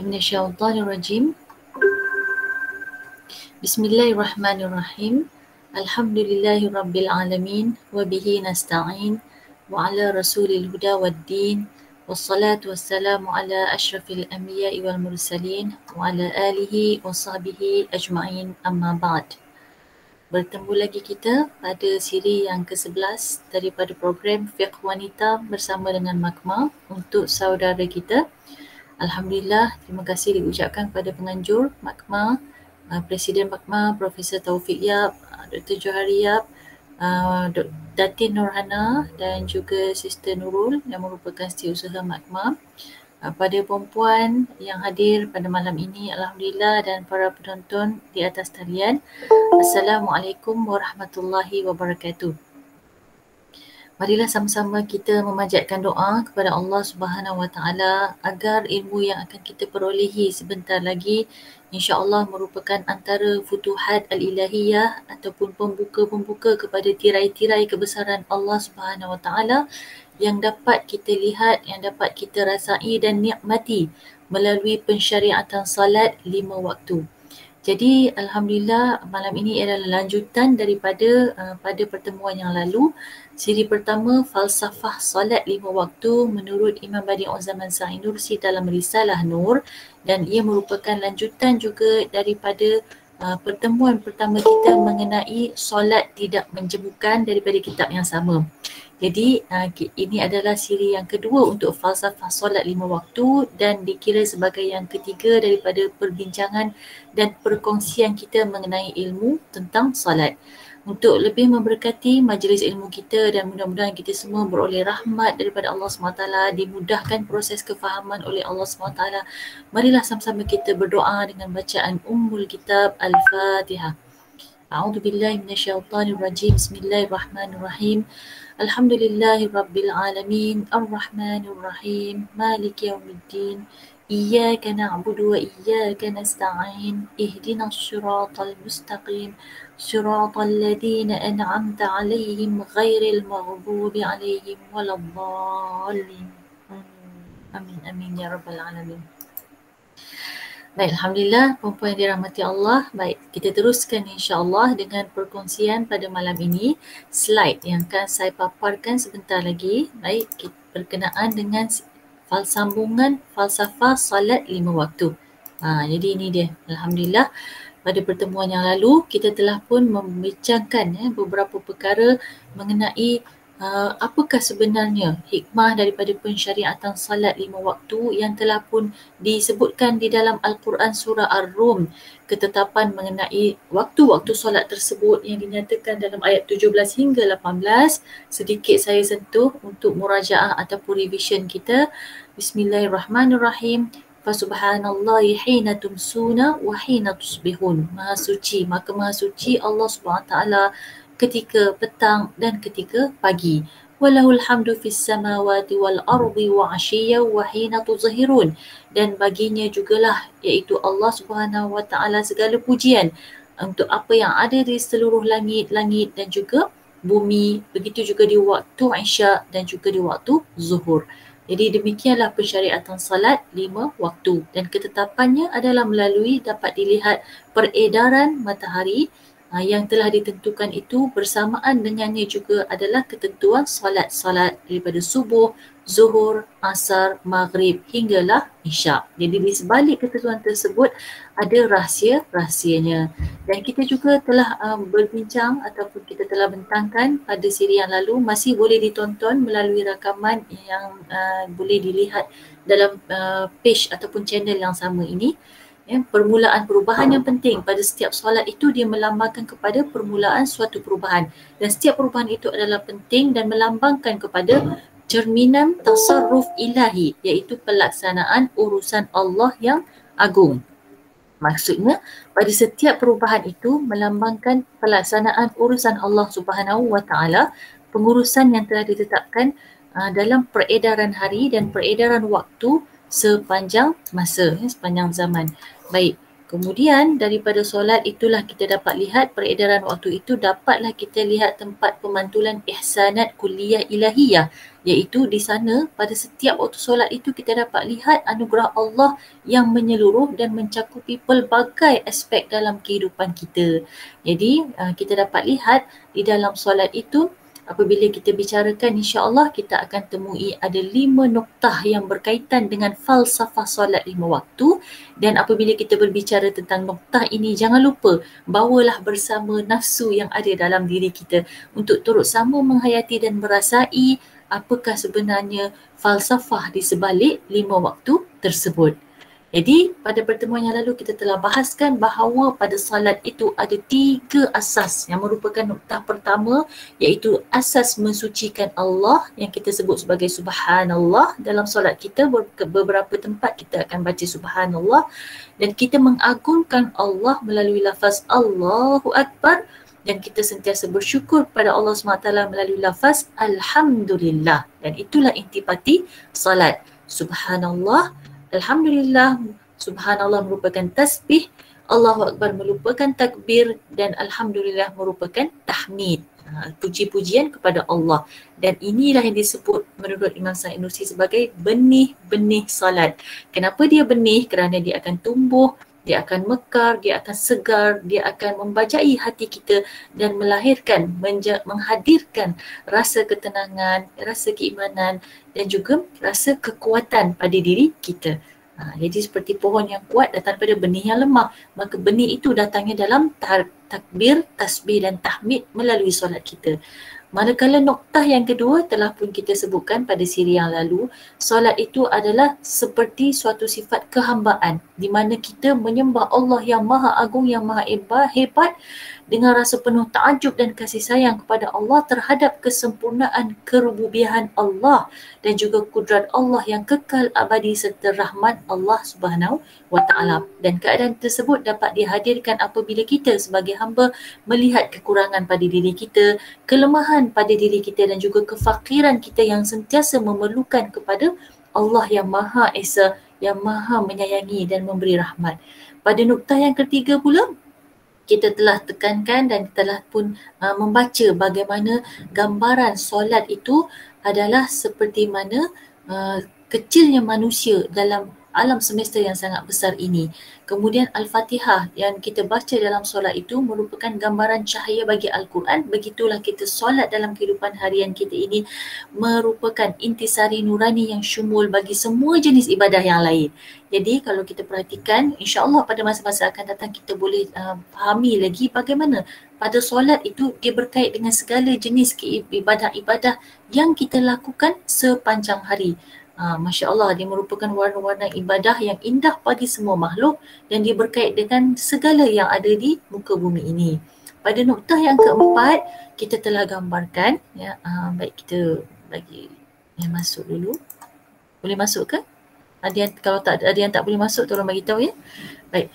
minasyaitonirrajim. Bismillahirrahmanirrahim. Alhamdulillahirabbil alamin wa bihi nasta'in wa ala rasulil huda waddin. Wassalatu wassalamu ala asyrafil anbiya'i wal mursalin wa ala alihi wa sahbihi ajma'in, amma ba'd. Bertemu lagi kita pada siri yang ke-11 daripada program Fiqh Wanita bersama dengan Makma untuk saudara kita. Alhamdulillah, terima kasih diucapkan kepada penganjur Makma, Presiden Makma, Profesor Taufik Yap, Dr. Johari Yap, Datin Nurhana dan juga Sister Nurul yang merupakan setiausaha Makma. Pada perempuan yang hadir pada malam ini, Alhamdulillah, dan para penonton di atas talian, Assalamualaikum warahmatullahi wabarakatuh. Marilah sama-sama kita memanjatkan doa kepada Allah Subhanahu Wa Taala agar ilmu yang akan kita perolehi sebentar lagi insya-Allah merupakan antara futuhat al-ilahiyah ataupun pembuka-pembuka kepada tirai-tirai kebesaran Allah Subhanahu Wa Taala yang dapat kita lihat, yang dapat kita rasai dan nikmati melalui pensyariatan salat 5 waktu. Jadi Alhamdulillah, malam ini adalah lanjutan daripada pada pertemuan yang lalu. Siri pertama, falsafah solat 5 waktu menurut Imam Badi'u Zaman Sa'id Nursi dalam Risalah Nur, dan ia merupakan lanjutan juga daripada pertemuan pertama kita mengenai solat tidak menjemukan daripada kitab yang sama. Jadi ini adalah siri yang kedua untuk falsafah solat 5 waktu dan dikira sebagai yang ketiga daripada perbincangan dan perkongsian kita mengenai ilmu tentang solat. Untuk lebih memberkati majlis ilmu kita dan mudah-mudahan kita semua beroleh rahmat daripada Allah SWT, dimudahkan proses kefahaman oleh Allah SWT, marilah sama-sama kita berdoa dengan bacaan Ummul Kitab Al-Fatihah. A'udzubillahi minasyaitonirrajim. Bismillahirrahmanirrahim. Alhamdulillahirabbil alamin. Arrahmanirrahim. Maliki yaumiddin. Iyyaka na'budu wa iyyaka nasta'in. Ihdinas siratal mustaqim. Siratal ladzina an'amta 'alaihim ghairil maghdubi 'alaihim waladdallin. Amin amin ya rabbal alamin. Baik, Alhamdulillah, perempuan yang dirahmati Allah. Baik, kita teruskan insya-Allah dengan perkongsian pada malam ini. Slide yang akan saya paparkan sebentar lagi. Baik, berkenaan dengan sambungan falsafah salat 5 waktu. Jadi ini dia. Alhamdulillah, pada pertemuan yang lalu kita telah pun membincangkan beberapa perkara mengenai apakah sebenarnya hikmah daripada pensyariatan salat 5 waktu yang telah pun disebutkan di dalam Al-Quran surah Ar-Rum, ketetapan mengenai waktu-waktu solat tersebut yang dinyatakan dalam ayat 17 hingga 18. Sedikit saya sentuh untuk murajaah ataupun revision kita. Bismillahirrahmanirrahim. Fasubhanallahi hina tumsuna wa hina tusbihun. Maha suci, maka maha suci Allah SWT ketika petang dan ketika pagi. Walahul hamdu fis samawati wal ardi wa 'ashiyya wa hina tuzhirun. Dan baginya jugalah, iaitu Allah Subhanahu Wa Taala, segala pujian untuk apa yang ada di seluruh langit-langit dan juga bumi, begitu juga di waktu Isya dan juga di waktu Zuhur. Jadi demikianlah pensyariatan salat 5 waktu, dan ketetapannya adalah melalui dapat dilihat peredaran matahari yang telah ditentukan itu, bersamaan dengannya juga adalah ketentuan solat-solat daripada subuh, zuhur, asar, maghrib hinggalah isyak. Jadi di sebalik ketentuan tersebut ada rahsia-rahsianya. Dan kita juga telah berbincang ataupun kita telah bentangkan pada siri yang lalu, masih boleh ditonton melalui rakaman yang boleh dilihat dalam page ataupun channel yang sama ini. Permulaan perubahan yang penting pada setiap solat itu dia melambangkan kepada permulaan suatu perubahan, dan setiap perubahan itu adalah penting dan melambangkan kepada cerminan tasarruf ilahi, iaitu pelaksanaan urusan Allah yang agung. Maksudnya pada setiap perubahan itu melambangkan pelaksanaan urusan Allah Subhanahu Wa Taala, pengurusan yang telah ditetapkan dalam peredaran hari dan peredaran waktu sepanjang masa, sepanjang zaman. Baik, Kemudian daripada solat itulah kita dapat lihat peredaran waktu itu, dapatlah kita lihat tempat pemantulan ihsanat kulliyah ilahiyah, iaitu di sana pada setiap waktu solat itu kita dapat lihat anugerah Allah yang menyeluruh dan mencakupi pelbagai aspek dalam kehidupan kita. Jadi kita dapat lihat di dalam solat itu, apabila kita bicarakan, insya-Allah kita akan temui ada 5 noktah yang berkaitan dengan falsafah solat 5 waktu. Dan apabila kita berbicara tentang noktah ini, jangan lupa bawalah bersama nafsu yang ada dalam diri kita untuk turut sama menghayati dan merasai apakah sebenarnya falsafah di sebalik 5 waktu tersebut. Jadi pada pertemuan yang lalu kita telah bahaskan bahawa pada salat itu ada 3 asas yang merupakan noktah pertama, iaitu asas mensucikan Allah yang kita sebut sebagai subhanallah. Dalam solat kita beberapa tempat kita akan baca subhanallah, dan kita mengagungkan Allah melalui lafaz Allahu Akbar, dan kita sentiasa bersyukur pada Allah SWT melalui lafaz Alhamdulillah. Dan itulah intipati salat. Subhanallah, Alhamdulillah, subhanallah merupakan tasbih, Allahu Akbar merupakan takbir, dan Alhamdulillah merupakan tahmid. Puji-pujian kepada Allah. Dan inilah yang disebut menurut Imam Sa'inusi sebagai benih-benih salat. Kenapa dia benih? Kerana dia akan tumbuh, dia akan mekar, dia akan segar, dia akan membajai hati kita dan melahirkan, menghadirkan rasa ketenangan, rasa keimanan dan juga rasa kekuatan pada diri kita. Jadi seperti pohon yang kuat datang daripada benih yang lemah, maka benih itu datangnya dalam takbir, tasbih dan tahmid melalui solat kita. Manakala noktah yang kedua telah pun kita sebutkan pada siri yang lalu, solat itu adalah seperti suatu sifat kehambaan di mana kita menyembah Allah yang maha agung, yang maha hebat dengan rasa penuh ta'ajub dan kasih sayang kepada Allah terhadap kesempurnaan kerububiahan Allah dan juga kudrat Allah yang kekal abadi serta rahmat Allah Subhanahu wa ta'ala. Dan keadaan tersebut dapat dihadirkan apabila kita sebagai hamba melihat kekurangan pada diri kita, kelemahan pada diri kita dan juga kefakiran kita yang sentiasa memerlukan kepada Allah yang Maha Esa, yang Maha menyayangi dan memberi rahmat. Pada noktah yang ketiga pula, kita telah tekankan dan telah pun membaca bagaimana gambaran solat itu adalah seperti mana kecilnya manusia dalam alam semesta yang sangat besar ini. Kemudian Al-Fatihah yang kita baca dalam solat itu merupakan gambaran cahaya bagi Al-Quran. Begitulah kita solat dalam kehidupan harian kita ini merupakan intisari nurani yang syumul bagi semua jenis ibadah yang lain. Jadi kalau kita perhatikan, insya-Allah pada masa-masa akan datang kita boleh fahami lagi bagaimana pada solat itu dia berkait dengan segala jenis ibadah-ibadah yang kita lakukan sepanjang hari. Masya Allah, dia merupakan warna-warna ibadah yang indah bagi semua makhluk dan dia berkait dengan segala yang ada di muka bumi ini. Pada noktah yang keempat, kita telah gambarkan, ya, baik kita bagi yang masuk dulu. Boleh masuk ke? Kalau tak ada yang tak boleh masuk, tolong bagi tahu ya. Baik.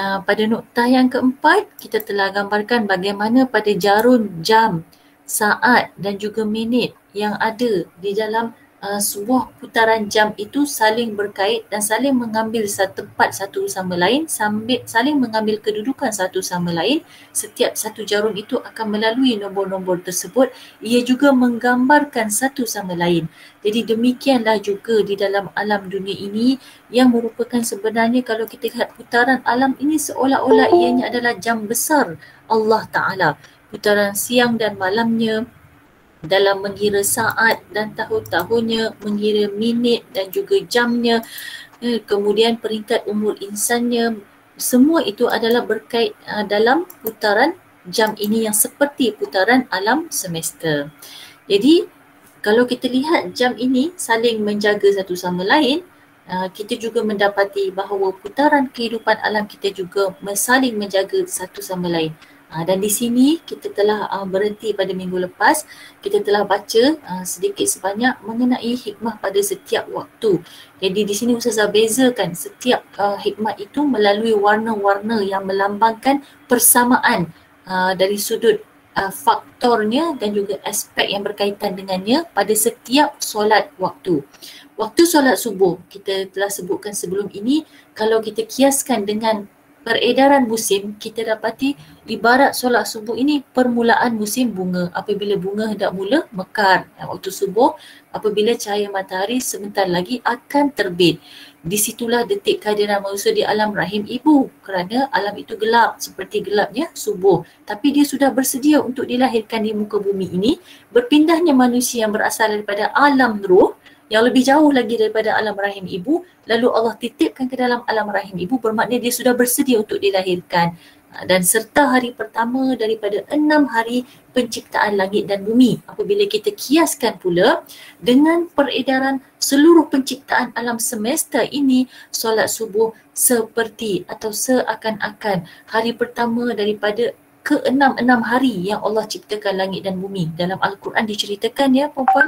Pada noktah yang keempat, kita telah gambarkan bagaimana pada jarum, jam, saat dan juga minit yang ada di dalam sebuah putaran jam itu saling berkait dan saling mengambil tempat satu sama lain, saling mengambil kedudukan satu sama lain. Setiap satu jarum itu akan melalui nombor-nombor tersebut. Ia juga menggambarkan satu sama lain. Jadi demikianlah juga di dalam alam dunia ini yang merupakan sebenarnya kalau kita lihat putaran alam ini seolah-olah ianya adalah jam besar Allah Ta'ala. Putaran siang dan malamnya, dalam mengira saat dan tahun-tahunnya, mengira minit dan juga jamnya, kemudian peringkat umur insannya, semua itu adalah berkait dalam putaran jam ini yang seperti putaran alam semesta. Jadi kalau kita lihat jam ini saling menjaga satu sama lain, kita juga mendapati bahawa putaran kehidupan alam kita juga saling menjaga satu sama lain. Dan di sini kita telah berhenti pada minggu lepas. Kita telah baca sedikit sebanyak mengenai hikmah pada setiap waktu. Jadi di sini Ustazah bezakan setiap hikmah itu melalui warna-warna yang melambangkan persamaan dari sudut faktornya dan juga aspek yang berkaitan dengannya pada setiap solat waktu. Waktu solat subuh, kita telah sebutkan sebelum ini, kalau kita kiaskan dengan peredaran musim kita dapati ibarat solat subuh ini permulaan musim bunga. Apabila bunga hendak mula mekar waktu subuh, apabila cahaya matahari sebentar lagi akan terbit. Di situlah detik kehadiran manusia di alam rahim ibu, kerana alam itu gelap seperti gelapnya subuh. Tapi dia sudah bersedia untuk dilahirkan di muka bumi ini. Berpindahnya manusia yang berasal daripada alam ruh yang lebih jauh lagi daripada alam rahim ibu, lalu Allah titipkan ke dalam alam rahim ibu, bermakna dia sudah bersedia untuk dilahirkan. Dan serta hari pertama daripada 6 hari penciptaan langit dan bumi. Apabila kita kiaskan pula dengan peredaran seluruh penciptaan alam semesta ini, solat subuh seperti atau seakan-akan hari pertama daripada ke-6 hari yang Allah ciptakan langit dan bumi. Dalam Al-Quran diceritakan ya puan-puan,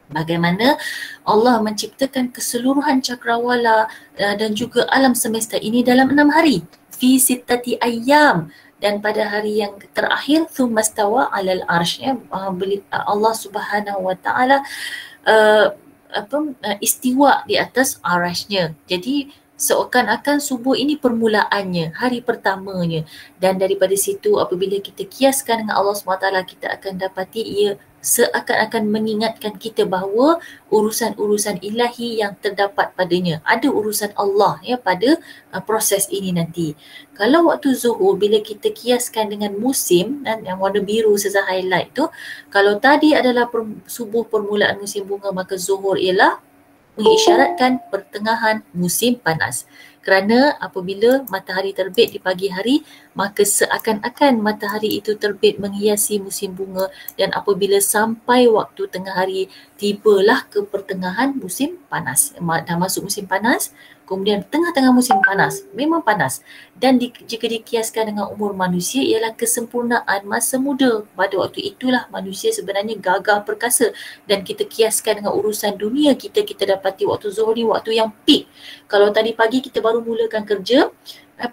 bagaimana Allah menciptakan keseluruhan cakrawala dan juga alam semesta ini dalam 6 hari. Fi sittati ayyam. Dan pada hari yang terakhir, thummastawa alal arsh. Allah Subhanahu wa taala istiwa di atas arashnya. Jadi seakan-akan subuh ini permulaannya, hari pertamanya. Dan daripada situ apabila kita kiaskan dengan Allah SWT, kita akan dapati ia seakan-akan mengingatkan kita bahawa urusan-urusan ilahi yang terdapat padanya. Ada urusan Allah ya pada proses ini nanti. Kalau waktu zuhur, bila kita kiaskan dengan musim yang warna biru saya highlight tu, kalau tadi adalah subuh permulaan musim bunga, maka zuhur ialah mengisyaratkan pertengahan musim panas. Kerana apabila matahari terbit di pagi hari, maka seakan-akan matahari itu terbit menghiasi musim bunga, dan apabila sampai waktu tengah hari, tibalah ke pertengahan musim panas. Dah masuk musim panas, kemudian tengah-tengah musim panas, memang panas. Dan jika dikiaskan dengan umur manusia ialah kesempurnaan masa muda. Pada waktu itulah manusia sebenarnya gagah perkasa. Dan kita kiaskan dengan urusan dunia kita, kita dapati waktu zuhur ni waktu yang peak. Kalau tadi pagi kita baru mulakan kerja,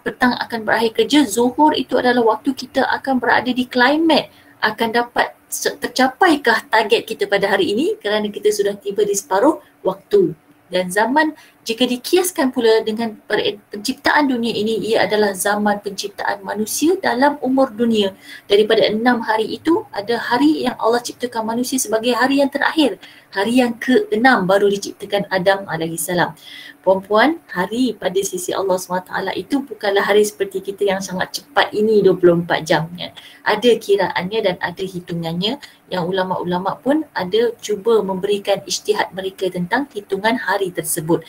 petang akan berakhir kerja, zuhur itu adalah waktu kita akan berada di klimat, akan dapat tercapaikah target kita pada hari ini kerana kita sudah tiba di separuh waktu. Dan zaman jika dikiaskan pula dengan penciptaan dunia ini, ia adalah zaman penciptaan manusia dalam umur dunia. Daripada 6 hari itu, ada hari yang Allah ciptakan manusia sebagai hari yang terakhir. Hari yang ke-6 baru diciptakan Adam AS. Puan-puan, hari pada sisi Allah SWT itu bukanlah hari seperti kita yang sangat cepat ini 24 jam. Ya. Ada kiraannya dan ada hitungannya, yang ulama-ulama pun ada cuba memberikan ijtihad mereka tentang hitungan hari tersebut.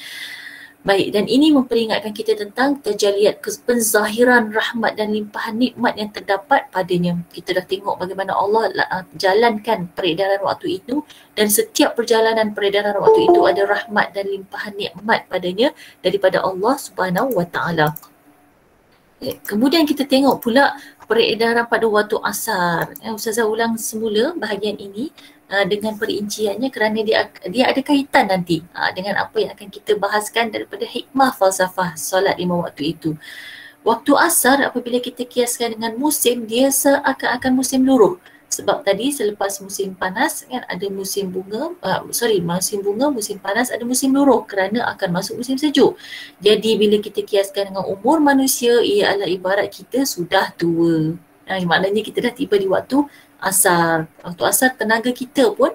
Baik, dan ini memperingatkan kita tentang tajaliat penzahiran rahmat dan limpahan nikmat yang terdapat padanya. Kita dah tengok bagaimana Allah jalankan peredaran waktu itu, dan setiap perjalanan peredaran waktu itu ada rahmat dan limpahan nikmat padanya daripada Allah Subhanahu wa taala. Kemudian kita tengok pula peredaran pada waktu asar. Ustazah ulang semula bahagian ini dengan perinciannya kerana dia ada kaitan nanti dengan apa yang akan kita bahaskan daripada hikmah falsafah solat 5 waktu itu. Waktu asar apabila kita kiaskan dengan musim, dia seakan-akan musim luruh. Sebab tadi selepas musim panas kan ada musim bunga, musim bunga, musim panas, ada musim luruh kerana akan masuk musim sejuk. Jadi bila kita kiaskan dengan umur manusia, ia adalah ibarat kita sudah tua. Maknanya kita dah tiba di waktu asar. Waktu asar tenaga kita pun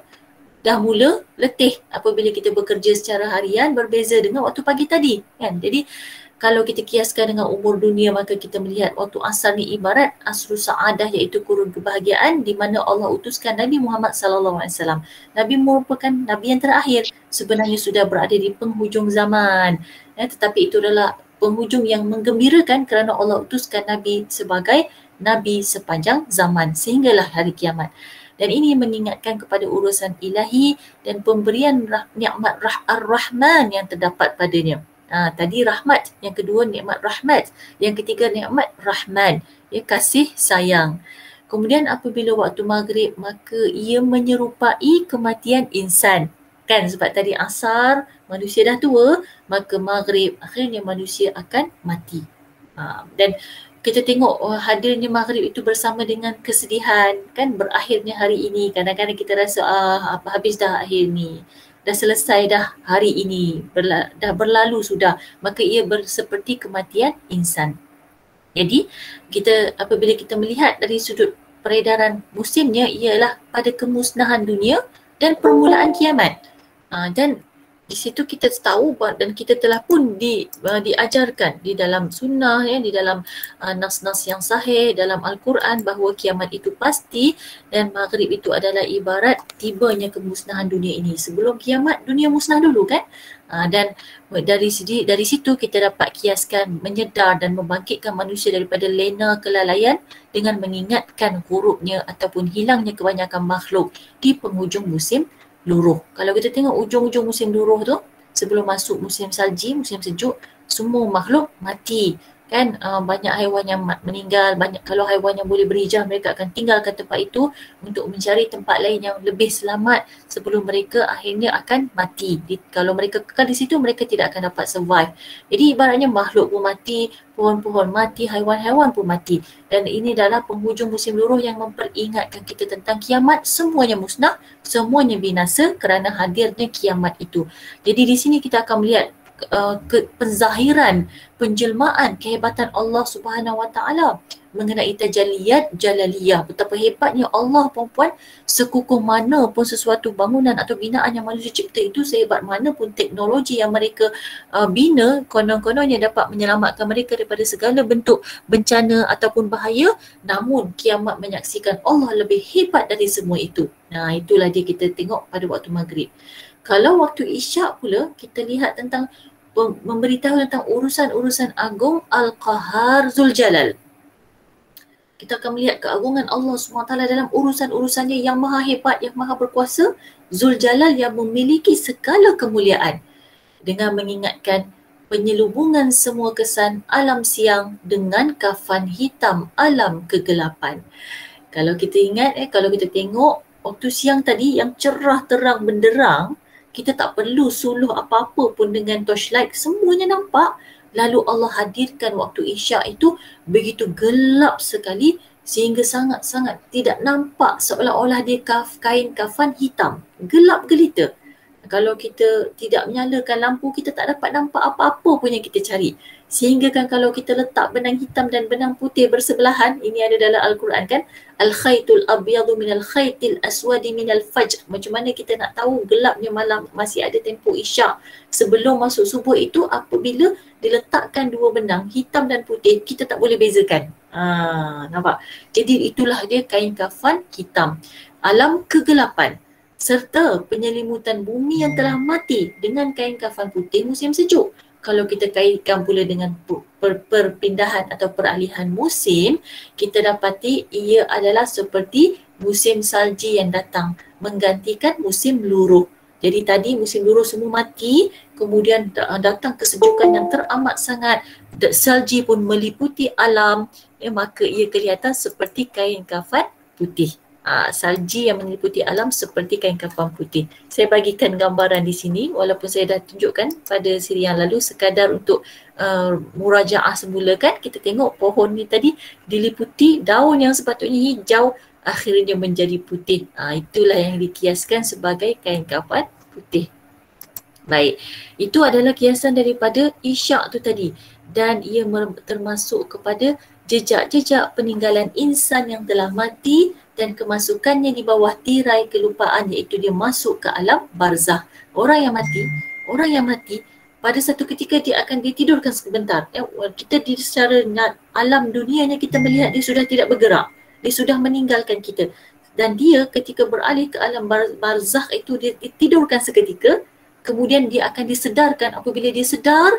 dah mula letih apabila kita bekerja secara harian, berbeza dengan waktu pagi tadi kan. Jadi kalau kita kiaskan dengan umur dunia, maka kita melihat waktu asar ni ibarat asru sa'adah, iaitu kurun kebahagiaan di mana Allah utuskan Nabi Muhammad SAW. Nabi merupakan Nabi yang terakhir, sebenarnya sudah berada di penghujung zaman. Tetapi itu adalah penghujung yang menggembirakan kerana Allah utuskan Nabi sebagai Nabi sepanjang zaman sehinggalah hari kiamat. Dan ini mengingatkan kepada urusan ilahi dan pemberian nikmat Ar-Rahman yang terdapat padanya. Tadi rahmat, yang kedua nikmat rahmat, yang ketiga nikmat Rahman, ya, kasih sayang. Kemudian apabila waktu maghrib, maka ia menyerupai kematian insan. Kan sebab tadi asar manusia dah tua, maka maghrib akhirnya manusia akan mati. Dan kita tengok hadirnya maghrib itu bersama dengan kesedihan, kan berakhirnya hari ini. Kadang-kadang kita rasa habis dah akhir ni. Dah selesai dah hari ini, dah berlalu sudah, maka ia seperti kematian insan. Jadi kita apabila kita melihat dari sudut peredaran musimnya ialah pada kemusnahan dunia dan permulaan kiamat. Dan di situ kita tahu dan kita telah pun diajarkan di dalam sunnah, ya, di dalam nas-nas yang sahih dalam Al-Quran bahawa kiamat itu pasti dan maghrib itu adalah ibarat tibanya kemusnahan dunia ini. Sebelum kiamat dunia musnah dulu kan. Dan dari situ kita dapat kiaskan menyedar dan membangkitkan manusia daripada lena kelalaian dengan mengingatkan hurufnya ataupun hilangnya kebanyakan makhluk di penghujung musim luruh. Kalau kita tengok ujung-ujung musim luruh tu, sebelum masuk musim salji, musim sejuk, semua makhluk mati. Kan banyak haiwan yang meninggal, kalau haiwan yang boleh berhijrah mereka akan tinggalkan tempat itu untuk mencari tempat lain yang lebih selamat sebelum mereka akhirnya akan mati. Kalau mereka kekal di situ mereka tidak akan dapat survive. Jadi ibaratnya makhluk pun mati, pohon-pohon mati, haiwan-haiwan pun mati. Dan ini adalah penghujung musim luruh yang memperingatkan kita tentang kiamat. Semuanya musnah, semuanya binasa kerana hadirnya kiamat itu. Jadi di sini kita akan melihat penzahiran, penjelmaan kehebatan Allah Subhanahu Wa Taala mengenai tajalliyat jalaliyah. Betapa hebatnya Allah, puan-puan, sekukuh mana pun sesuatu bangunan atau binaan yang manusia cipta itu, sehebat mana pun teknologi yang mereka bina, konon-kononnya dapat menyelamatkan mereka daripada segala bentuk bencana ataupun bahaya, namun kiamat menyaksikan Allah lebih hebat dari semua itu. Nah, itulah dia kita tengok pada waktu maghrib. Kalau waktu isyak pula, kita lihat tentang memberitahu tentang urusan-urusan agung Al-Qahar Zuljalal. Kita akan melihat keagungan Allah SWT dalam urusan-urusannya yang maha hebat, yang maha berkuasa, Zuljalal yang memiliki segala kemuliaan. Dengan mengingatkan penyelubungan semua kesan alam siang dengan kafan hitam alam kegelapan. Kalau kita ingat, kalau kita tengok waktu siang tadi yang cerah terang benderang, kita tak perlu suluh apa-apa pun dengan torchlight, semuanya nampak. Lalu Allah hadirkan waktu isyak itu begitu gelap sekali sehingga sangat-sangat tidak nampak, seolah-olah dia kain kafan hitam, gelap gelita. Kalau kita tidak menyalakan lampu, kita tak dapat nampak apa-apa pun yang kita cari. Sehingga kan kalau kita letak benang hitam dan benang putih bersebelahan, ini ada dalam Al-Quran kan, al-khaytul abyadu minal khaytil aswadi minal fajr. Macam mana kita nak tahu gelapnya malam, masih ada tempoh isyak sebelum masuk subuh itu, apabila diletakkan dua benang hitam dan putih, kita tak boleh bezakan. Nampak? Jadi itulah dia kain kafan hitam, alam kegelapan, serta penyelimutan bumi yang telah mati dengan kain kafan putih musim sejuk. Kalau kita kaitkan pula dengan perpindahan atau peralihan musim, kita dapati ia adalah seperti musim salji yang datang menggantikan musim luruh. Jadi tadi musim luruh semua mati, kemudian datang kesejukan yang teramat sangat, salji pun meliputi alam, maka ia kelihatan seperti kain kafan putih. Salji yang meliputi alam seperti kain kafan putih. Saya bagikan gambaran di sini walaupun saya dah tunjukkan pada siri yang lalu, sekadar untuk murajaah semula kan. Kita tengok pohon ni tadi diliputi daun yang sepatutnya hijau, akhirnya menjadi putih. Itulah yang dikiaskan sebagai kain kafan putih. Baik, itu adalah kiasan daripada isyak tu tadi, dan ia termasuk kepada jejak-jejak peninggalan insan yang telah mati dan kemasukannya di bawah tirai kelupaan, iaitu dia masuk ke alam barzah. Orang yang mati pada satu ketika dia akan ditidurkan sebentar. Kita di secara alam dunianya kita melihat dia sudah tidak bergerak, dia sudah meninggalkan kita, dan dia ketika beralih ke alam barzah itu dia ditidurkan seketika, kemudian dia akan disedarkan. Apabila dia sedar,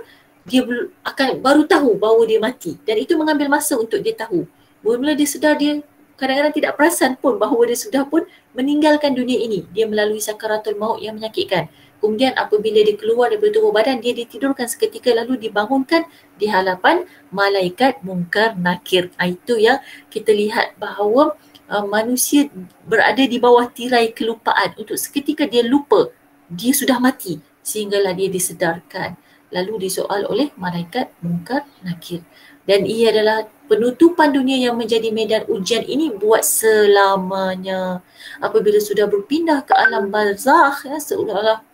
dia akan baru tahu bahawa dia mati, dan itu mengambil masa untuk dia tahu. Bila dia sedar, dia kadang-kadang tidak perasan pun bahawa dia sudah pun meninggalkan dunia ini. Dia melalui sakaratul maut yang menyakitkan. Kemudian apabila dia keluar daripada tubuh badan, dia ditidurkan seketika lalu dibangunkan di hadapan malaikat Munkar Nakir. Itu yang kita lihat bahawa manusia berada di bawah tirai kelupaan. Untuk seketika dia lupa dia sudah mati, sehinggalah dia disedarkan. Lalu disoal oleh malaikat Munkar Nakir. Dan ia adalah penutupan dunia yang menjadi medan ujian ini buat selamanya. Apabila sudah berpindah ke alam barzakh,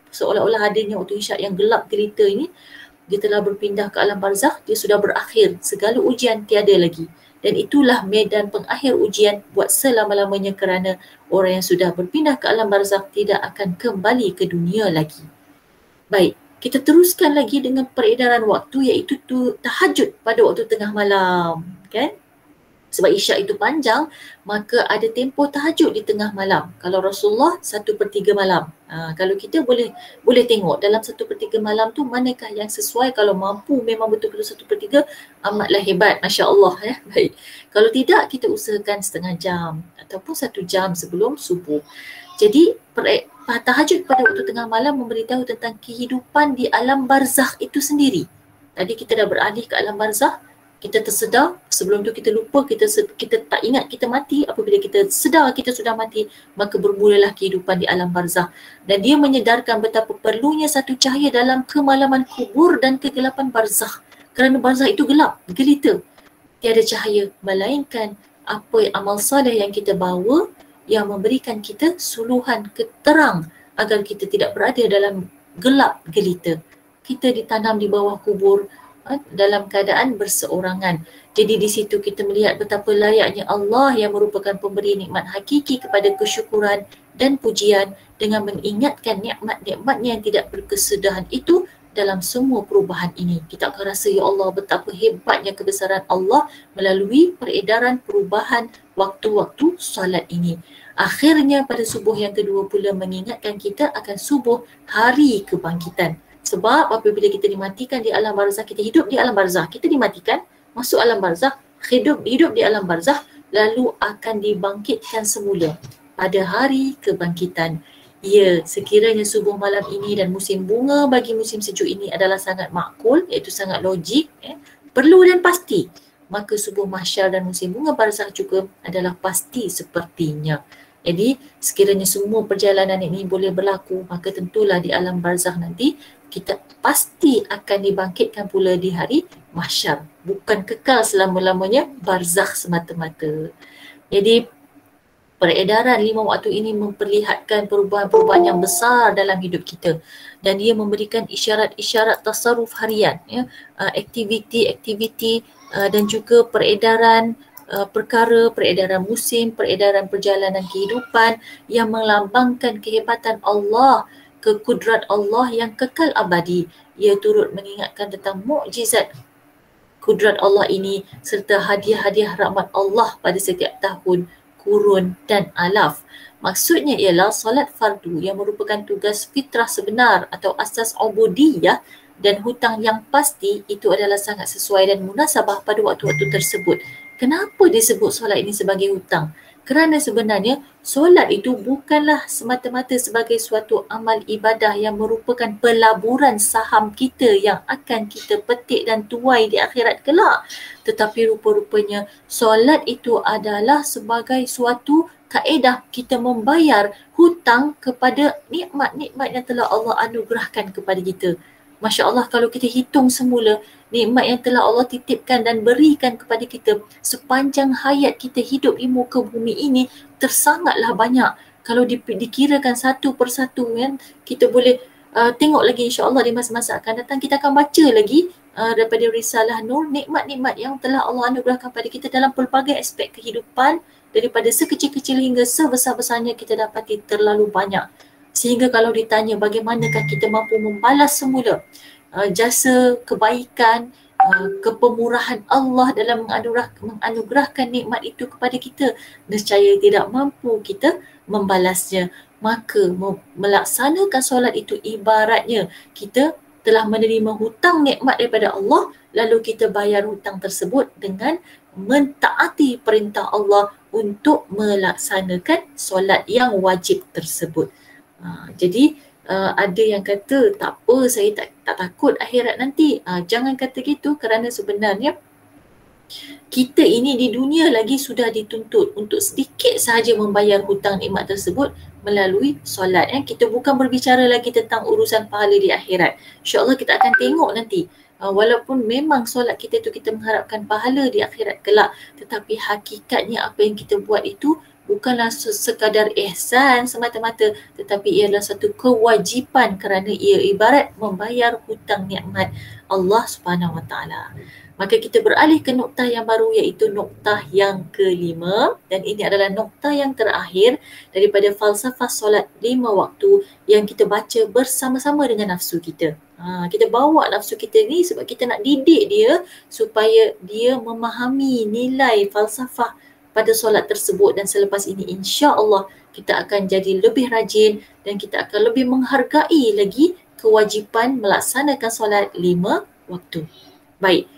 seolah-olah adanya waktu isyak yang gelap gelita ini, dia telah berpindah ke alam barzakh, dia sudah berakhir, segala ujian tiada lagi. Dan itulah medan pengakhir ujian buat selama-lamanya, kerana orang yang sudah berpindah ke alam barzakh tidak akan kembali ke dunia lagi. Baik, kita teruskan lagi dengan peredaran waktu, iaitu tahajud pada waktu tengah malam, kan? Sebab isyak itu panjang, maka ada tempoh tahajud di tengah malam. Kalau Rasulullah 1/3 malam. Kalau kita boleh tengok dalam 1/3 malam tu manakah yang sesuai. Kalau mampu memang betul-betul 1/3, amatlah hebat, Masya Allah. Baik. Kalau tidak, kita usahakan setengah jam ataupun 1 jam sebelum subuh. Jadi tahajud pada waktu tengah malam memberitahu tentang kehidupan di alam barzakh itu sendiri. Tadi kita dah beralih ke alam barzakh, kita tersedar, sebelum tu kita lupa, kita tak ingat kita mati. Apabila kita sedar kita sudah mati, maka bermulalah kehidupan di alam barzakh. Dan dia menyedarkan betapa perlunya satu cahaya dalam kemalaman kubur dan kegelapan barzakh. Kerana barzakh itu gelap, gelita. Tiada cahaya, melainkan apa amal soleh yang kita bawa yang memberikan kita suluhan keterang agar kita tidak berada dalam gelap gelita. Kita ditanam di bawah kubur dalam keadaan berseorangan. Jadi di situ kita melihat betapa layaknya Allah yang merupakan pemberi nikmat hakiki kepada kesyukuran dan pujian, dengan mengingatkan nikmat-nikmatnya yang tidak berkesudahan itu dalam semua perubahan ini. Kita akan rasa, ya Allah, betapa hebatnya kebesaran Allah melalui peredaran perubahan waktu-waktu solat ini. Akhirnya pada subuh yang kedua pula mengingatkan kita akan subuh hari kebangkitan. Sebab apabila kita dimatikan di alam barzakh, kita hidup di alam barzakh, kita dimatikan, masuk alam barzakh, hidup di alam barzakh, lalu akan dibangkitkan semula pada hari kebangkitan. Ya, sekiranya subuh malam ini dan musim bunga bagi musim sejuk ini adalah sangat makul, iaitu sangat logik, perlu dan pasti, maka subuh mahsyar dan musim bunga barzakh juga adalah pasti sepertinya. Jadi sekiranya semua perjalanan ini boleh berlaku, maka tentulah di alam barzakh nanti kita pasti akan dibangkitkan pula di hari mahsyar. Bukan kekal selama-lamanya barzakh semata-mata. Jadi peredaran 5 waktu ini memperlihatkan perubahan-perubahan yang besar dalam hidup kita. Dan dia memberikan isyarat-isyarat tasarruf harian, aktiviti-aktiviti dan juga peredaran perkara, peredaran musim, peredaran perjalanan kehidupan yang melambangkan kehebatan Allah, kekudrat Allah yang kekal abadi. Ia turut mengingatkan tentang mukjizat kudrat Allah ini serta hadiah-hadiah rahmat Allah pada setiap tahun, kurun dan alaf. Maksudnya ialah solat fardu yang merupakan tugas fitrah sebenar atau asas ubudiyah, dan hutang yang pasti itu adalah sangat sesuai dan munasabah pada waktu-waktu tersebut. Kenapa disebut solat ini sebagai hutang? Kerana sebenarnya solat itu bukanlah semata-mata sebagai suatu amal ibadah yang merupakan pelaburan saham kita yang akan kita petik dan tuai di akhirat kelak. Tetapi rupa-rupanya solat itu adalah sebagai suatu kaedah kita membayar hutang kepada nikmat-nikmat yang telah Allah anugerahkan kepada kita. Masya Allah, kalau kita hitung semula nikmat yang telah Allah titipkan dan berikan kepada kita sepanjang hayat kita hidup di muka bumi ini, tersangatlah banyak. Kalau dikirakan satu persatu, kan, kita boleh tengok lagi insya Allah di masa-masa akan datang. Kita akan baca lagi daripada Risalah Nur, nikmat-nikmat yang telah Allah anugerahkan pada kita dalam pelbagai aspek kehidupan, daripada sekecil-kecil hingga sebesar-besarnya kita dapati terlalu banyak. Sehingga kalau ditanya bagaimanakah kita mampu membalas semula jasa kebaikan, kepemurahan Allah dalam menganugerahkan nikmat itu kepada kita, nescaya tidak mampu kita membalasnya. Maka melaksanakan solat itu ibaratnya kita telah menerima hutang nikmat daripada Allah, lalu kita bayar hutang tersebut dengan mentaati perintah Allah untuk melaksanakan solat yang wajib tersebut. Jadi ada yang kata tak apa, saya tak takut akhirat nanti. Jangan kata gitu, kerana sebenarnya kita ini di dunia lagi sudah dituntut untuk sedikit sahaja membayar hutang nikmat tersebut melalui solat. Kita bukan berbicara lagi tentang urusan pahala di akhirat. InsyaAllah kita akan tengok nanti. Walaupun memang solat kita itu kita mengharapkan pahala di akhirat kelak, tetapi hakikatnya apa yang kita buat itu bukanlah sekadar ihsan semata-mata, tetapi ialah satu kewajipan kerana ia ibarat membayar hutang nikmat. Allah Subhanahu Wa Taala. Maka kita beralih ke noktah yang baru, iaitu noktah yang kelima, dan ini adalah noktah yang terakhir daripada falsafah solat 5 waktu yang kita baca bersama-sama dengan nafsu kita. Kita bawa nafsu kita ni sebab kita nak didik dia supaya dia memahami nilai falsafah pada solat tersebut, dan selepas ini insya-Allah kita akan jadi lebih rajin dan kita akan lebih menghargai lagi kewajipan melaksanakan solat 5 waktu. Baik.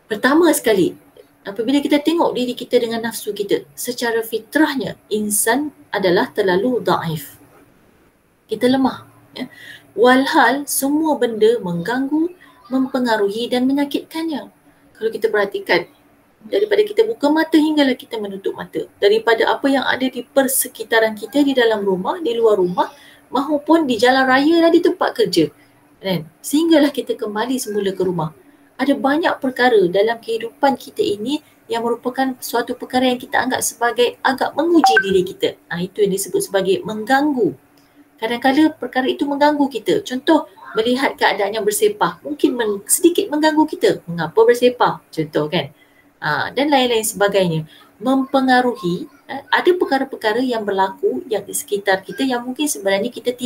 Pertama sekali, apabila kita tengok diri kita dengan nafsu kita, secara fitrahnya insan adalah terlalu dhaif. Kita lemah. Ya. Walhal semua benda mengganggu, mempengaruhi dan menyakitkannya. Kalau kita perhatikan, daripada kita buka mata hinggalah kita menutup mata, daripada apa yang ada di persekitaran kita, di dalam rumah, di luar rumah, maupun di jalan raya dan di tempat kerja, kan? Sehinggalah kita kembali semula ke rumah. Ada banyak perkara dalam kehidupan kita ini yang merupakan suatu perkara yang kita anggap sebagai agak menguji diri kita. Itu yang disebut sebagai mengganggu. Kadang-kadang perkara itu mengganggu kita. Contoh, melihat keadaan yang bersepah mungkin sedikit mengganggu kita. Mengapa bersepah? Contoh kan. Dan lain-lain sebagainya. Mempengaruhi, ada perkara-perkara yang berlaku yang di sekitar kita yang mungkin sebenarnya kita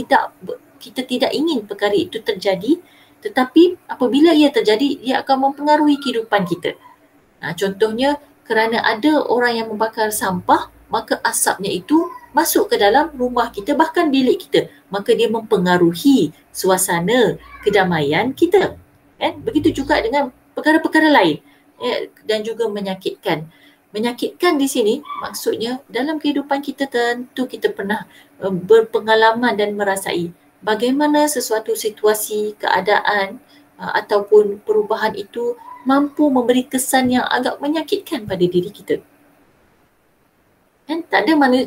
tidak ingin perkara itu terjadi, tetapi apabila ia terjadi, ia akan mempengaruhi kehidupan kita. Contohnya, kerana ada orang yang membakar sampah, maka asapnya itu masuk ke dalam rumah kita, bahkan bilik kita. Maka dia mempengaruhi suasana kedamaian kita. Begitu juga dengan perkara-perkara lain, dan juga menyakitkan. Menyakitkan di sini maksudnya dalam kehidupan kita tentu kita pernah berpengalaman dan merasai bagaimana sesuatu situasi, keadaan ataupun perubahan itu mampu memberi kesan yang agak menyakitkan pada diri kita.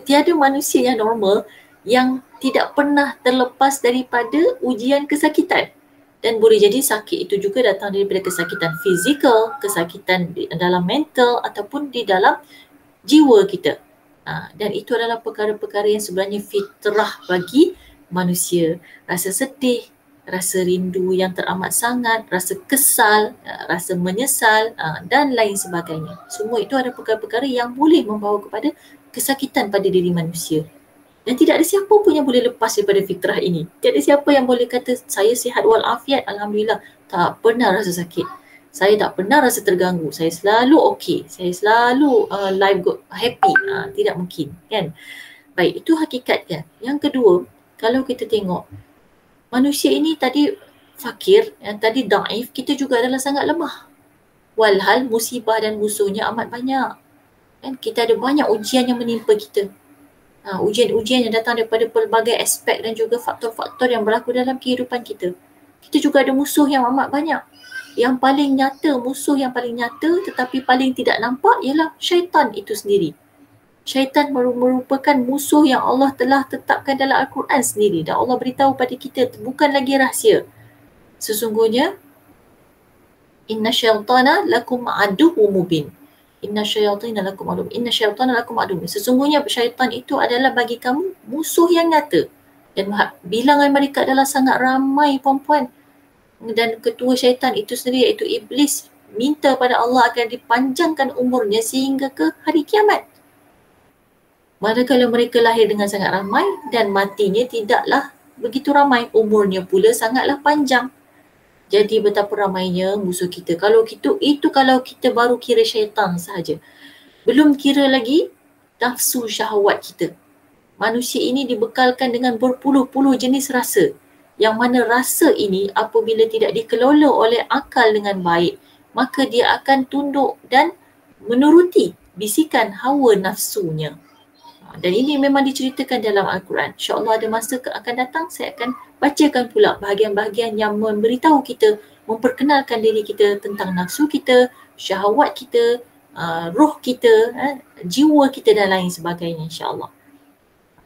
Tiada manusia yang normal yang tidak pernah terlepas daripada ujian kesakitan. Dan boleh jadi sakit itu juga datang daripada kesakitan fizikal, kesakitan dalam mental ataupun di dalam jiwa kita. Dan itu adalah perkara-perkara yang sebenarnya fitrah bagi manusia. Rasa sedih, rasa rindu yang teramat sangat, rasa kesal, rasa menyesal dan lain sebagainya. Semua itu ada perkara-perkara yang boleh membawa kepada kesakitan pada diri manusia. Dan tidak ada siapa pun yang boleh lepas daripada fitrah ini. Tidak ada siapa yang boleh kata saya sihat walafiat, alhamdulillah, tak pernah rasa sakit. Saya tak pernah rasa terganggu. Saya selalu okey. Saya selalu life happy. Tidak mungkin, kan? Baik, itu hakikatnya. Yang kedua, kalau kita tengok manusia ini tadi fakir, yang tadi daif, kita juga adalah sangat lemah. Walhal musibah dan musuhnya amat banyak. Kan kita ada banyak ujian yang menimpa kita. Ujian-ujian yang datang daripada pelbagai aspek dan juga faktor-faktor yang berlaku dalam kehidupan kita. Kita juga ada musuh yang amat banyak. Yang paling nyata, musuh yang paling nyata tetapi paling tidak nampak ialah syaitan itu sendiri. Syaitan merupakan musuh yang Allah telah tetapkan dalam Al-Quran sendiri, dan Allah beritahu pada kita bukan lagi rahsia. Sesungguhnya inna syaitana lakum aduwwum mubin. Inna syaitana lakum aduwwum. Inna syaitana lakum aduwwum. Sesungguhnya syaitan itu adalah bagi kamu musuh yang nyata. Dan bilangan mereka adalah sangat ramai, puan-puan. Dan ketua syaitan itu sendiri iaitu iblis minta pada Allah agar dipanjangkan umurnya sehingga ke hari kiamat. Manakala mereka lahir dengan sangat ramai dan matinya tidaklah begitu ramai, umurnya pula sangatlah panjang. Jadi betapa ramainya musuh kita. Kalau kita baru kira syaitan sahaja. Belum kira lagi nafsu syahwat kita. Manusia ini dibekalkan dengan berpuluh-puluh jenis rasa. Yang mana rasa ini apabila tidak dikelola oleh akal dengan baik, maka dia akan tunduk dan menuruti bisikan hawa nafsunya. Dan ini memang diceritakan dalam Al-Quran. InsyaAllah ada masa akan datang, saya akan bacakan pula bahagian-bahagian yang memberitahu kita, memperkenalkan diri kita tentang nafsu kita, syahwat kita, roh kita, jiwa kita dan lain sebagainya, insyaAllah.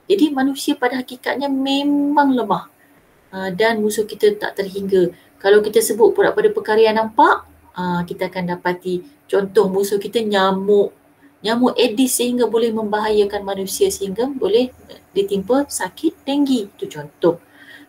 Jadi manusia pada hakikatnya memang lemah. Dan musuh kita tak terhingga. Kalau kita sebut pula pada perkara yang nampak, kita akan dapati contoh musuh kita nyamuk Aedes sehingga boleh membahayakan manusia, sehingga boleh ditimpa sakit denggi. Itu contoh.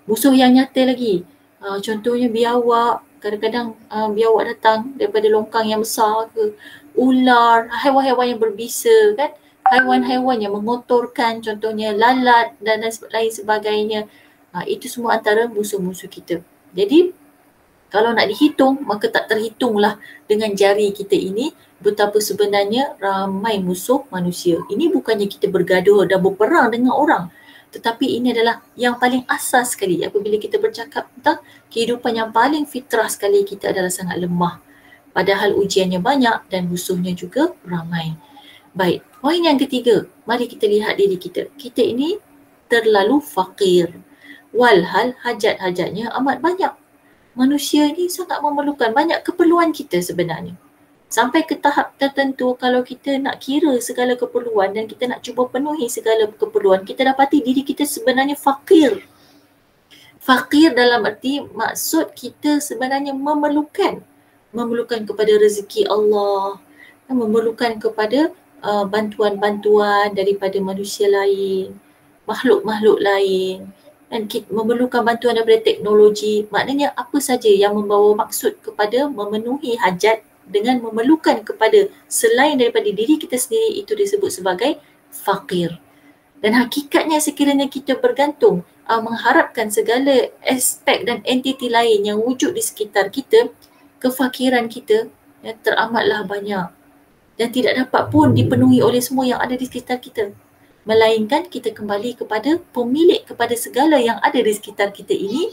Musuh yang nyata lagi, contohnya biawak, Kadang-kadang biawak datang daripada longkang yang besar ke, ular, haiwan-haiwan yang berbisa kan, haiwan-haiwan yang mengotorkan, contohnya lalat dan lain sebagainya. Itu semua antara musuh-musuh kita. Jadi kalau nak dihitung, maka tak terhitunglah dengan jari kita ini betapa sebenarnya ramai musuh manusia. Ini bukannya kita bergaduh dan berperang dengan orang, tetapi ini adalah yang paling asas sekali apabila kita bercakap tentang kehidupan yang paling fitrah sekali, kita adalah sangat lemah. Padahal ujiannya banyak dan musuhnya juga ramai. Baik, poin yang ketiga, mari kita lihat diri kita. Kita ini terlalu fakir. Walhal hajat-hajatnya amat banyak. Manusia ini sangat memerlukan banyak keperluan kita sebenarnya. Sampai ke tahap tertentu, kalau kita nak kira segala keperluan dan kita nak cuba penuhi segala keperluan, kita dapati diri kita sebenarnya fakir. Fakir dalam arti maksud kita sebenarnya memerlukan kepada rezeki Allah, memerlukan kepada bantuan-bantuan daripada manusia lain, makhluk-makhluk lain, dan kita memerlukan bantuan daripada teknologi. Maknanya apa saja yang membawa maksud kepada memenuhi hajat dengan memerlukan kepada selain daripada diri kita sendiri, itu disebut sebagai fakir. Dan hakikatnya sekiranya kita bergantung, mengharapkan segala aspek dan entiti lain yang wujud di sekitar kita, kefakiran kita teramatlah banyak dan tidak dapat pun dipenuhi oleh semua yang ada di sekitar kita. Melainkan kita kembali kepada pemilik kepada segala yang ada di sekitar kita ini,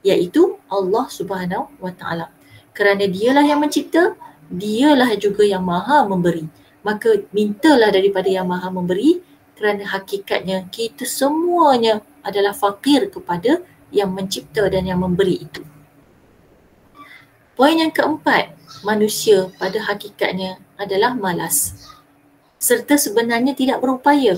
iaitu Allah Subhanahu wa Ta'ala. Kerana dialah yang mencipta, dialah juga yang maha memberi. Maka mintalah daripada yang maha memberi, kerana hakikatnya kita semuanya adalah fakir kepada yang mencipta dan yang memberi itu. Poin yang keempat, manusia pada hakikatnya adalah malas serta sebenarnya tidak berupaya.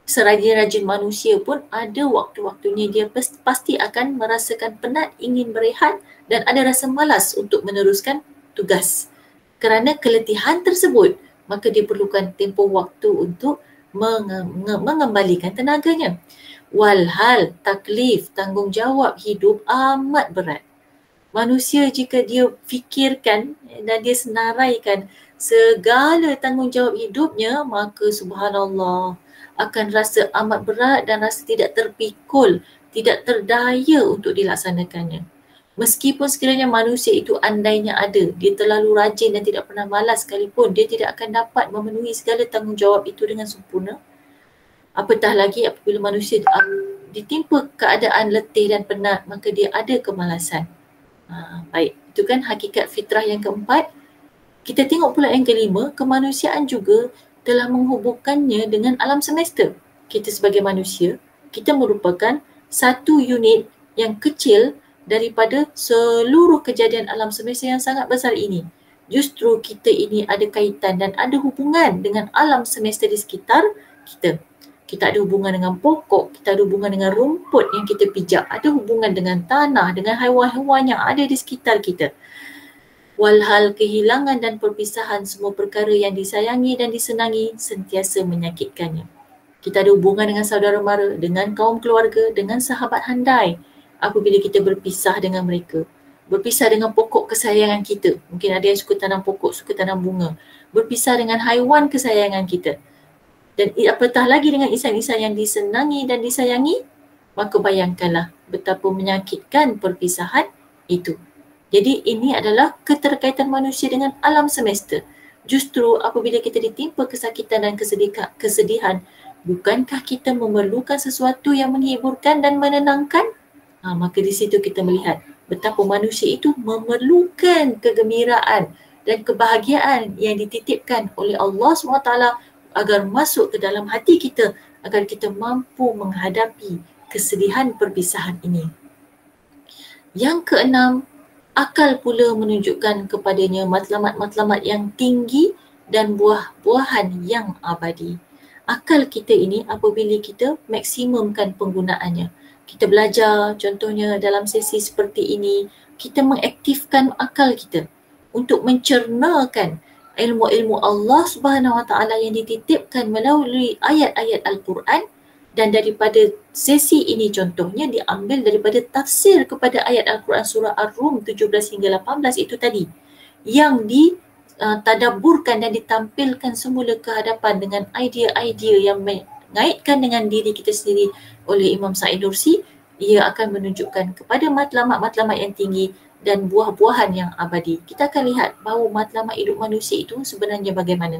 Serajin-rajin manusia pun ada waktu-waktunya dia pasti akan merasakan penat, ingin berehat dan ada rasa malas untuk meneruskan tugas. Kerana keletihan tersebut, maka dia perlukan tempoh waktu untuk mengembalikan tenaganya. Walhal taklif, tanggungjawab hidup amat berat. Manusia jika dia fikirkan dan dia senaraikan segala tanggungjawab hidupnya, maka subhanallah akan rasa amat berat dan rasa tidak terpikul, tidak terdaya untuk dilaksanakannya. Meskipun sekiranya manusia itu andainya ada, dia terlalu rajin dan tidak pernah malas sekalipun, dia tidak akan dapat memenuhi segala tanggungjawab itu dengan sempurna. Apatah lagi apabila manusia ditimpa keadaan letih dan penat, maka dia ada kemalasan. Baik, itu kan hakikat fitrah yang keempat. Kita tengok pula yang kelima, kemanusiaan juga telah menghubungkannya dengan alam semesta. Kita sebagai manusia, kita merupakan satu unit yang kecil daripada seluruh kejadian alam semesta yang sangat besar ini. Justru kita ini ada kaitan dan ada hubungan dengan alam semesta di sekitar kita. Kita ada hubungan dengan pokok, kita ada hubungan dengan rumput yang kita pijak, ada hubungan dengan tanah, dengan haiwan-haiwan yang ada di sekitar kita. Walhal kehilangan dan perpisahan semua perkara yang disayangi dan disenangi sentiasa menyakitkannya. Kita ada hubungan dengan saudara mara, dengan kaum keluarga, dengan sahabat handai apabila kita berpisah dengan mereka. Berpisah dengan pokok kesayangan kita. Mungkin ada yang suka tanam pokok, suka tanam bunga. Berpisah dengan haiwan kesayangan kita. Dan apatah lagi dengan insan-insan yang disenangi dan disayangi, maka bayangkanlah betapa menyakitkan perpisahan itu. Jadi ini adalah keterkaitan manusia dengan alam semesta. Justru apabila kita ditimpa kesakitan dan kesedihan, bukankah kita memerlukan sesuatu yang menghiburkan dan menenangkan? Maka di situ kita melihat betapa manusia itu memerlukan kegembiraan dan kebahagiaan yang dititipkan oleh Allah SWT agar masuk ke dalam hati kita, agar kita mampu menghadapi kesedihan perpisahan ini. Yang keenam, akal pula menunjukkan kepadanya matlamat-matlamat yang tinggi dan buah-buahan yang abadi. Akal kita ini apabila kita maksimumkan penggunaannya. Kita belajar contohnya dalam sesi seperti ini, kita mengaktifkan akal kita untuk mencernakan ilmu-ilmu Allah Subhanahu Wa Taala yang dititipkan melalui ayat-ayat Al-Quran Dan daripada sesi ini contohnya diambil daripada tafsir kepada ayat Al-Quran surah Ar-Rum 17 hingga 18 itu tadi, yang ditadaburkan dan ditampilkan semula ke hadapan dengan idea-idea yang mengaitkan dengan diri kita sendiri oleh Imam Sa'id Nursi. Ia akan menunjukkan kepada matlamat-matlamat yang tinggi dan buah-buahan yang abadi. Kita akan lihat bahawa matlamat hidup manusia itu sebenarnya bagaimana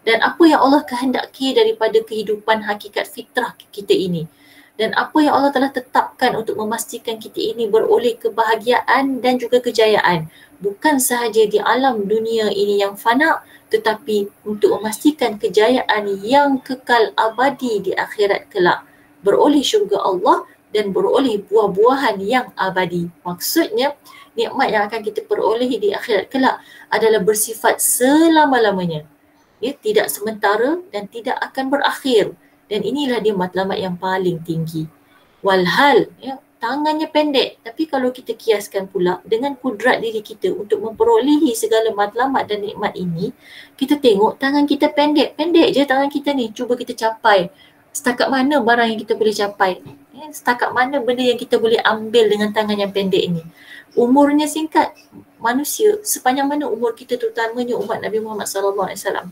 dan apa yang Allah kehendaki daripada kehidupan hakikat fitrah kita ini, dan apa yang Allah telah tetapkan untuk memastikan kita ini beroleh kebahagiaan dan juga kejayaan, bukan sahaja di alam dunia ini yang fana, tetapi untuk memastikan kejayaan yang kekal abadi di akhirat kelak, beroleh syurga Allah dan beroleh buah-buahan yang abadi. Maksudnya nikmat yang akan kita perolehi di akhirat kelak adalah bersifat selama-lamanya, ya, tidak sementara dan tidak akan berakhir. Dan inilah dia matlamat yang paling tinggi. Walhal, ya, tangannya pendek, tapi kalau kita kiaskan pula dengan kudrat diri kita untuk memperolehi segala matlamat dan nikmat ini, kita tengok tangan kita pendek je tangan kita ni, cuba kita capai. Setakat mana barang yang kita boleh capai? Ya, setakat mana benda yang kita boleh ambil dengan tangan yang pendek ini? Umurnya singkat, manusia sepanjang mana umur kita, terutamanya umat Nabi Muhammad SAW.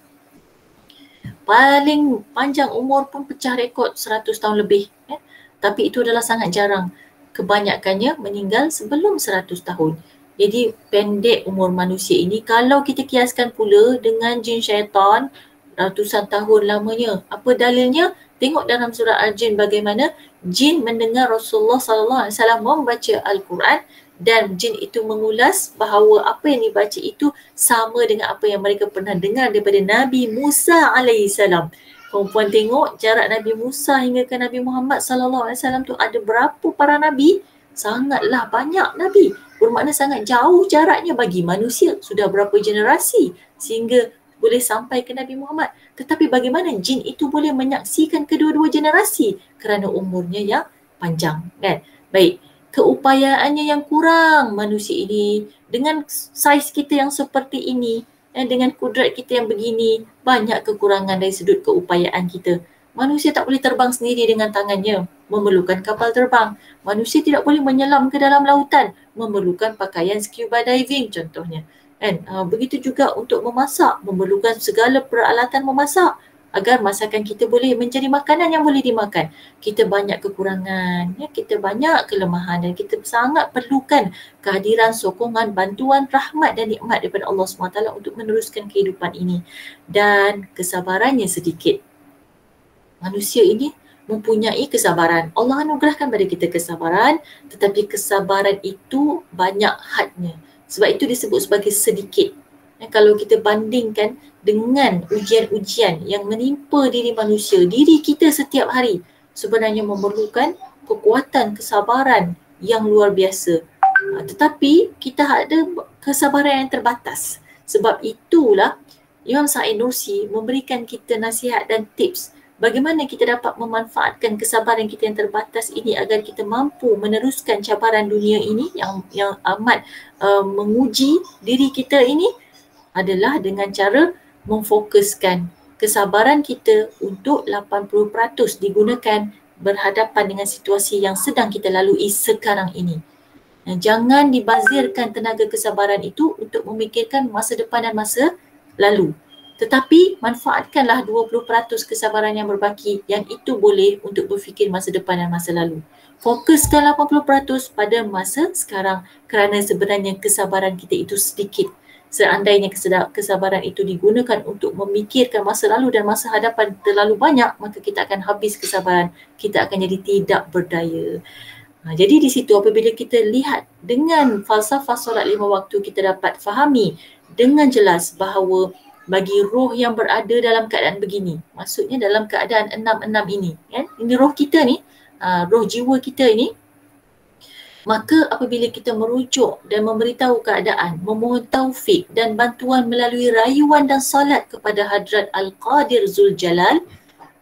Paling panjang umur pun pecah rekod 100 tahun lebih. Ya. Tapi itu adalah sangat jarang. Kebanyakannya meninggal sebelum 100 tahun. Jadi pendek umur manusia ini. Kalau kita kiaskan pula dengan jin syaitan, ratusan tahun lamanya. Apa dalilnya? Tengok dalam surah Al-Jin bagaimana jin mendengar Rasulullah SAW membaca Al-Quran, dan jin itu mengulas bahawa apa yang dibaca itu sama dengan apa yang mereka pernah dengar daripada Nabi Musa alaihissalam. Perempuan tengok jarak Nabi Musa hingga ke Nabi Muhammad SAW tu ada berapa para Nabi? Sangatlah banyak Nabi. Bermakna sangat jauh jaraknya bagi manusia. Sudah berapa generasi sehingga boleh sampai ke Nabi Muhammad. Tetapi bagaimana jin itu boleh menyaksikan kedua-dua generasi? Kerana umurnya yang panjang, kan? Baik. Keupayaannya yang kurang manusia ini dengan saiz kita yang seperti ini, dengan kudrat kita yang begini, banyak kekurangan dari sudut keupayaan kita. Manusia tak boleh terbang sendiri dengan tangannya, memerlukan kapal terbang. Manusia tidak boleh menyelam ke dalam lautan, memerlukan pakaian scuba diving contohnya. Kan? Begitu juga untuk memasak, memerlukan segala peralatan memasak agar masakan kita boleh menjadi makanan yang boleh dimakan. Kita banyak kekurangan, ya, kita banyak kelemahan dan kita sangat perlukan kehadiran, sokongan, bantuan, rahmat dan nikmat daripada Allah SWT untuk meneruskan kehidupan ini. Dan kesabarannya sedikit. Manusia ini mempunyai kesabaran. Allah anugerahkan pada kita kesabaran, tetapi kesabaran itu banyak hadnya. Sebab itu disebut sebagai sedikit. Kalau kita bandingkan dengan ujian-ujian yang menimpa diri manusia, diri kita setiap hari sebenarnya memerlukan kekuatan kesabaran yang luar biasa. Tetapi kita ada kesabaran yang terbatas. Sebab itulah Imam Sa'id Nursi memberikan kita nasihat dan tips bagaimana kita dapat memanfaatkan kesabaran kita yang terbatas ini agar kita mampu meneruskan cabaran dunia ini yang amat menguji diri kita ini, adalah dengan cara memfokuskan kesabaran kita untuk 80% digunakan berhadapan dengan situasi yang sedang kita lalui sekarang ini. Jangan dibazirkan tenaga kesabaran itu untuk memikirkan masa depan dan masa lalu. Tetapi manfaatkanlah 20% kesabaran yang berbaki, yang itu boleh untuk berfikir masa depan dan masa lalu. Fokuskan 80% pada masa sekarang kerana sebenarnya kesabaran kita itu sedikit. Seandainya kesabaran itu digunakan untuk memikirkan masa lalu dan masa hadapan terlalu banyak, maka kita akan habis kesabaran. Kita akan jadi tidak berdaya. Jadi di situ apabila kita lihat dengan falsafah solat 5 waktu, kita dapat fahami dengan jelas bahawa bagi roh yang berada dalam keadaan begini, maksudnya dalam keadaan 6-6 ini, kan? Ini roh kita ni, roh jiwa kita ini, maka apabila kita merujuk dan memberitahu keadaan, memohon taufik dan bantuan melalui rayuan dan salat kepada Hadrat Al-Qadir Zul Jalal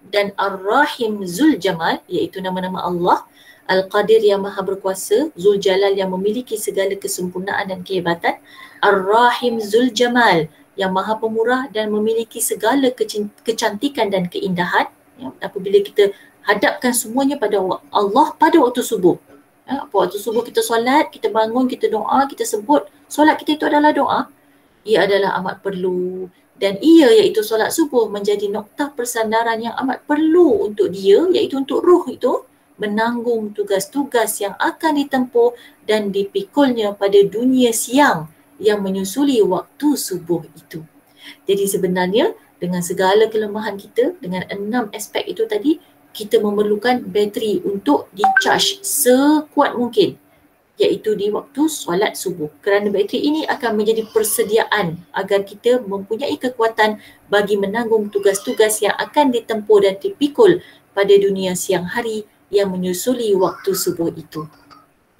dan Ar-Rahim Zul Jamal, iaitu nama-nama Allah, Al-Qadir yang maha berkuasa, Zul Jalal yang memiliki segala kesempurnaan dan kehebatan, Ar-Rahim Zul Jamal yang maha pemurah dan memiliki segala kecantikan dan keindahan. Ya, apabila kita hadapkan semuanya pada Allah pada waktu subuh. Waktu subuh kita solat, kita bangun, kita doa, kita sebut. Solat kita itu adalah doa. Ia adalah amat perlu, dan ia iaitu solat subuh menjadi noktah persandaran yang amat perlu untuk dia, iaitu untuk ruh itu menanggung tugas-tugas yang akan ditempuh dan dipikulnya pada dunia siang yang menyusuli waktu subuh itu. Jadi sebenarnya dengan segala kelemahan kita, dengan 6 aspek itu tadi, kita memerlukan bateri untuk di-charge sekuat mungkin, iaitu di waktu solat subuh. Kerana bateri ini akan menjadi persediaan agar kita mempunyai kekuatan bagi menanggung tugas-tugas yang akan ditempuh dan dipikul pada dunia siang hari yang menyusuli waktu subuh itu.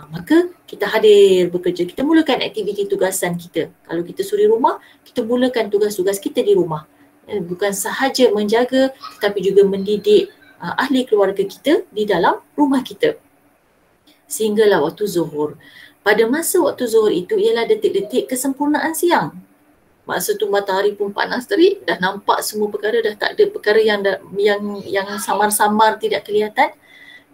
Maka kita hadir bekerja, kita mulakan aktiviti tugasan kita. Kalau kita suri rumah, kita mulakan tugas-tugas kita di rumah. Bukan sahaja menjaga tetapi juga mendidik ahli keluarga kita di dalam rumah kita. Sehinggalah waktu zuhur. Pada masa waktu zuhur itu ialah detik-detik kesempurnaan siang. Masa tu matahari pun panas terik, dah nampak semua perkara, dah tak ada perkara yang samar-samar tidak kelihatan.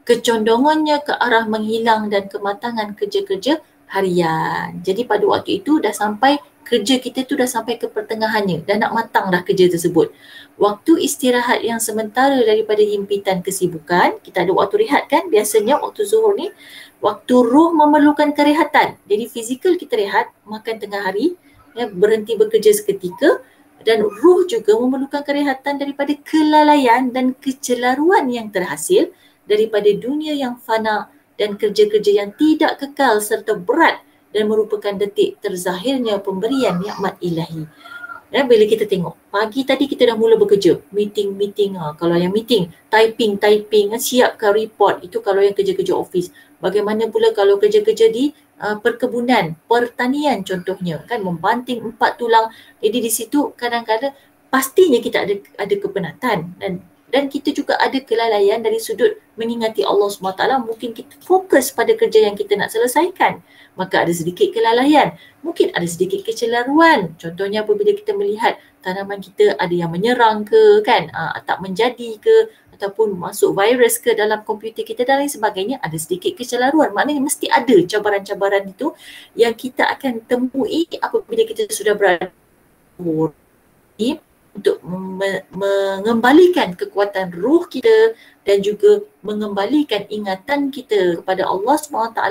Kecondongannya ke arah menghilang dan kematangan kerja-kerja harian. Jadi pada waktu itu dah sampai, kerja kita tu dah sampai ke pertengahannya, dah nak matang dah kerja tersebut. Waktu istirahat yang sementara daripada himpitan kesibukan, kita ada waktu rehat kan, biasanya waktu zuhur ni, waktu ruh memerlukan kerehatan. Jadi fizikal kita rehat, makan tengah hari, berhenti bekerja seketika, dan ruh juga memerlukan kerehatan daripada kelalaian dan kecelaruan yang terhasil daripada dunia yang fana dan kerja-kerja yang tidak kekal serta berat dan merupakan detik terzahirnya pemberian nikmat ilahi. Bila kita tengok, pagi tadi kita dah mula bekerja, meeting, kalau yang meeting, typing, siapkan report, itu kalau yang kerja-kerja office. Bagaimana pula kalau kerja-kerja di perkebunan, pertanian contohnya, kan membanting 4 tulang. Jadi di situ kadang-kadang pastinya kita ada kepenatan, dan kita juga ada kelalaian dari sudut mengingati Allah SWT. Mungkin kita fokus pada kerja yang kita nak selesaikan, maka ada sedikit kelalaian, mungkin ada sedikit kecelaruan. Contohnya apabila kita melihat tanaman kita ada yang menyerang ke, kan, tak menjadi ke, ataupun masuk virus ke dalam komputer kita dan lain sebagainya, ada sedikit kecelaruan. Maknanya mesti ada cabaran-cabaran itu yang kita akan temui apabila kita sudah berada untuk mengembalikan kekuatan ruh kita dan juga mengembalikan ingatan kita kepada Allah SWT.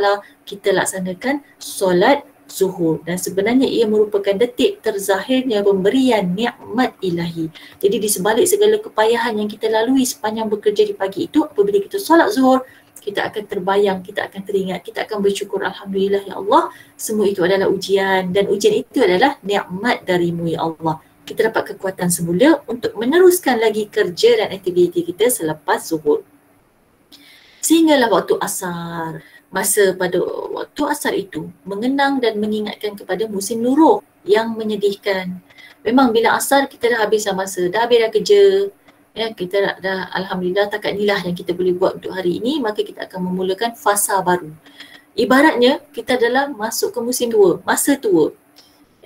Kita laksanakan solat zuhur, dan sebenarnya ia merupakan detik terzahirnya pemberian nikmat ilahi. Jadi di sebalik segala kepayahan yang kita lalui sepanjang bekerja di pagi itu, apabila kita solat zuhur, kita akan terbayang, kita akan teringat, kita akan bersyukur, Alhamdulillah ya Allah, semua itu adalah ujian, dan ujian itu adalah nikmat darimu ya Allah. Kita dapat kekuatan semula untuk meneruskan lagi kerja dan aktiviti kita selepas zuhur. Sehinggalah waktu asar. Masa pada waktu asar itu mengenang dan mengingatkan kepada musim luruh yang menyedihkan. Memang bila asar kita dah habis masa, dah habis dah kerja, ya, kita dah Alhamdulillah takat inilah yang kita boleh buat untuk hari ini, maka kita akan memulakan fasa baru. Ibaratnya kita adalah masuk ke musim tua, masa tua.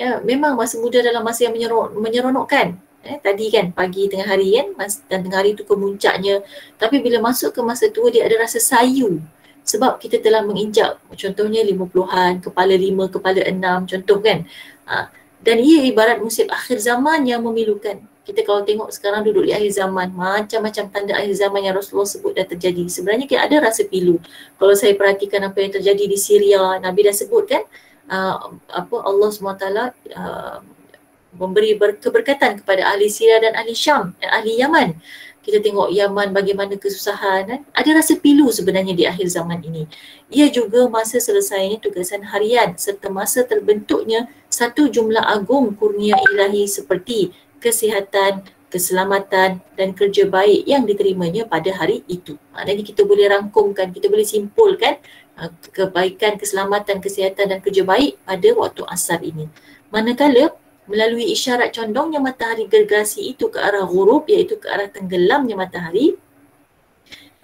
Ya, memang masa muda dalam masa yang menyeronokkan. Tadi kan pagi tengah hari kan, dan tengah hari itu kemuncaknya. Tapi bila masuk ke masa tua, dia ada rasa sayu. Sebab kita telah menginjak contohnya 50-an, kepala 5, kepala 6 contoh kan. Dan ia ibarat musim akhir zaman yang memilukan. Kita kalau tengok sekarang duduk di akhir zaman, macam-macam tanda akhir zaman yang Rasulullah sebut dah terjadi. Sebenarnya kita ada rasa pilu. Kalau saya perhatikan apa yang terjadi di Syria, Nabi dah sebut kan, Allah SWT memberi keberkatan kepada ahli Syria dan ahli Syam dan ahli Yaman. Kita tengok Yaman bagaimana kesusahan, kan? Ada rasa pilu sebenarnya di akhir zaman ini. Ia juga masa selesainya tugasan harian serta masa terbentuknya satu jumlah agung kurnia ilahi seperti kesihatan, keselamatan dan kerja baik yang diterimanya pada hari itu. Maknanya kita boleh rangkumkan, kita boleh simpulkan kebaikan, keselamatan, kesihatan dan kerja baik pada waktu asar ini. Manakala melalui isyarat condongnya matahari gergasi itu ke arah ghurub, iaitu ke arah tenggelamnya matahari,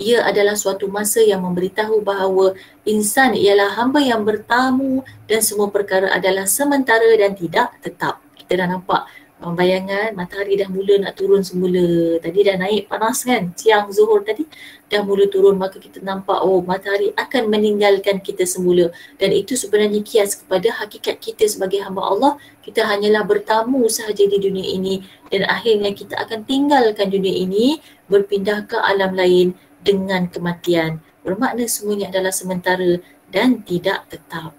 ia adalah suatu masa yang memberitahu bahawa insan ialah hamba yang bertamu dan semua perkara adalah sementara dan tidak tetap. Kita dah nampak Bayangan matahari dah mula nak turun semula. Tadi dah naik panas kan, siang zuhur tadi dah mula turun, maka kita nampak matahari akan meninggalkan kita semula. Dan itu sebenarnya kias kepada hakikat kita sebagai hamba Allah. Kita hanyalah bertamu sahaja di dunia ini dan akhirnya kita akan tinggalkan dunia ini, berpindah ke alam lain dengan kematian. Bermakna semuanya adalah sementara dan tidak tetap.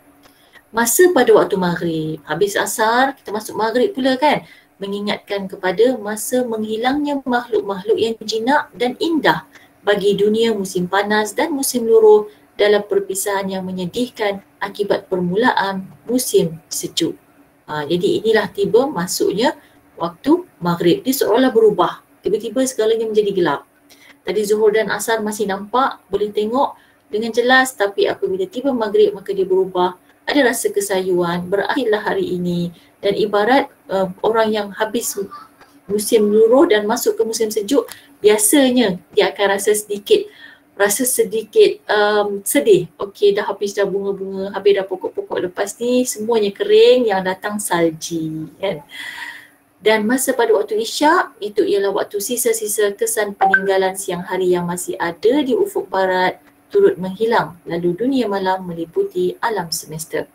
Masa pada waktu maghrib, habis asar kita masuk maghrib pula kan, mengingatkan kepada masa menghilangnya makhluk-makhluk yang jinak dan indah bagi dunia musim panas dan musim luruh dalam perpisahan yang menyedihkan akibat permulaan musim sejuk. Jadi inilah tiba masuknya waktu maghrib. Dia seolah berubah. Tiba-tiba segalanya menjadi gelap. Tadi zuhur dan asar masih nampak, boleh tengok dengan jelas, tapi apabila tiba maghrib maka dia berubah. Ada rasa kesayuan, berakhirlah hari ini. Dan ibarat orang yang habis musim luruh dan masuk ke musim sejuk, biasanya dia akan rasa sedikit sedih. Okey, dah habis dah bunga-bunga, habis dah pokok-pokok, lepas ni semuanya kering, yang datang salji kan. Dan masa pada waktu isyak, itu ialah waktu sisa-sisa kesan peninggalan siang hari yang masih ada di ufuk barat turut menghilang, lalu dunia malam meliputi alam semesta.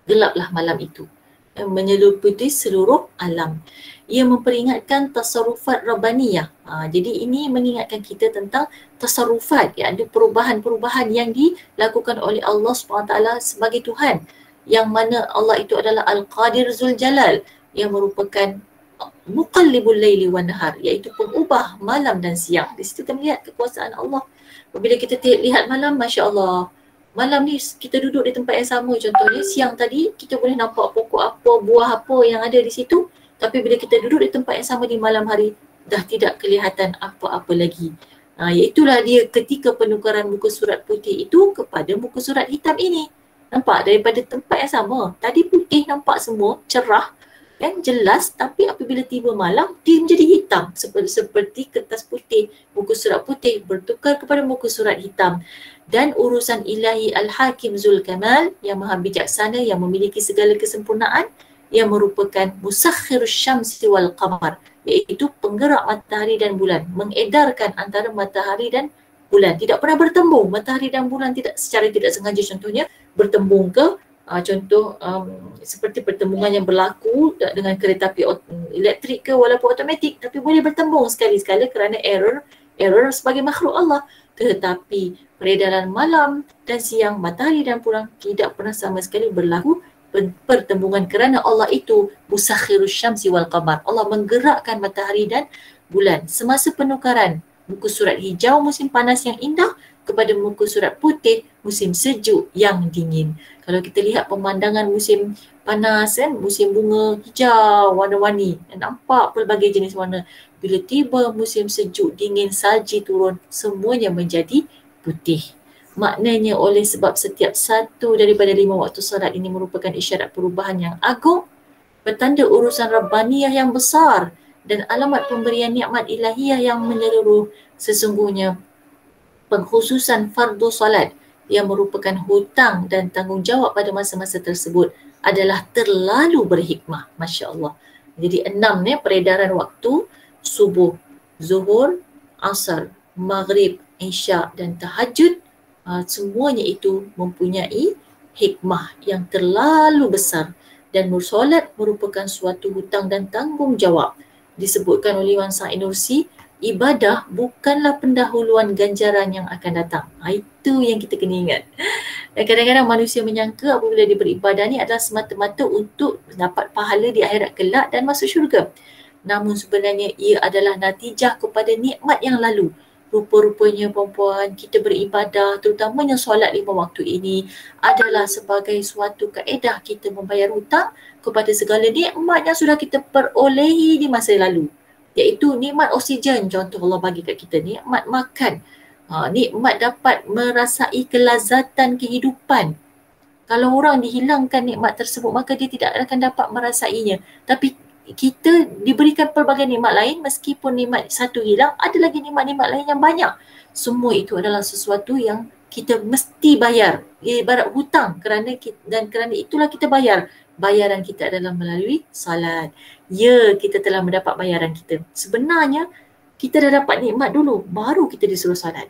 Gelaplah malam itu, menyeliputi seluruh alam. Ia memperingatkan tasarrufat Rabbaniyah. Jadi ini mengingatkan kita tentang tasarrufat, ada perubahan-perubahan yang dilakukan oleh Allah SWT sebagai Tuhan, yang mana Allah itu adalah Al-Qadir Zul Jalal, yang merupakan muqallibul laili wan nahar, iaitu pengubah malam dan siang. Di situ kita melihat kekuasaan Allah. Apabila kita lihat malam, masya-Allah, malam ni kita duduk di tempat yang sama, contohnya siang tadi kita boleh nampak pokok apa, buah apa yang ada di situ, tapi bila kita duduk di tempat yang sama di malam hari, dah tidak kelihatan apa-apa lagi. Iaitulah dia ketika penukaran muka surat putih itu kepada muka surat hitam ini. Nampak daripada tempat yang sama, tadi putih nampak semua cerah kan, jelas, tapi apabila tiba malam dia menjadi hitam, seperti kertas putih, muka surat putih bertukar kepada muka surat hitam. Dan urusan ilahi Al-Hakim Zul Kamal, yang maha bijaksana, yang memiliki segala kesempurnaan, yang merupakan musakhirus syamsi wal qamar, iaitu penggerak matahari dan bulan, mengedarkan antara matahari dan bulan. Tidak pernah bertembung matahari dan bulan, secara tidak sengaja, contohnya bertembung ke seperti pertembungan yang berlaku dengan kereta api elektrik ke, walaupun automatik, tapi boleh bertembung sekali-sekala kerana error sebagai makhluk Allah. Tetapi peredaran malam dan siang, matahari dan bulan tidak pernah sama sekali berlaku pertembungan, kerana Allah itu musakhirus syamsi wal qamar. Allah menggerakkan matahari dan bulan semasa penukaran muka surat hijau musim panas yang indah kepada muka surat putih musim sejuk yang dingin. Kalau kita lihat pemandangan musim panas kan, musim bunga hijau warna-warni, nampak pelbagai jenis warna. Bila tiba musim sejuk dingin, salji turun, semuanya menjadi putih. Maknanya oleh sebab setiap satu daripada 5 waktu salat ini merupakan isyarat perubahan yang agung, bertanda urusan Rabbaniyah yang besar dan alamat pemberian nikmat ilahiyah yang menyeluruh. Sesungguhnya pengkhususan fardu salat yang merupakan hutang dan tanggungjawab pada masa-masa tersebut adalah terlalu berhikmah. Masya Allah. Jadi 6 peredaran waktu: subuh, zuhur, asar, maghrib, isyak dan tahajud. Semuanya itu mempunyai hikmah yang terlalu besar, dan solat merupakan suatu hutang dan tanggungjawab. Disebutkan oleh Wan Sa'id Nursi, ibadah bukanlah pendahuluan ganjaran yang akan datang. Itu yang kita kena ingat. Dan kadang-kadang manusia menyangka apabila dia beribadah ni adalah semata-mata untuk dapat pahala di akhirat kelak dan masuk syurga. Namun sebenarnya ia adalah natijah kepada nikmat yang lalu. Rupa-rupanya perempuan, kita beribadah, terutamanya solat 5 waktu ini, adalah sebagai suatu kaedah kita membayar hutang kepada segala nikmat yang sudah kita perolehi di masa lalu. Iaitu nikmat oksigen, contoh Allah bagi kat kita, nikmat makan, nikmat dapat merasai kelazatan kehidupan. Kalau orang dihilangkan nikmat tersebut, maka dia tidak akan dapat merasainya. Tapi kita diberikan pelbagai nikmat lain, meskipun nikmat satu hilang, ada lagi nikmat-nikmat lain yang banyak. Semua itu adalah sesuatu yang kita mesti bayar. Ia ibarat hutang, kerana itulah kita bayar. Bayaran kita adalah melalui salat. ya kita telah mendapat bayaran kita. Sebenarnya kita dah dapat nikmat dulu, baru kita disuruh solat.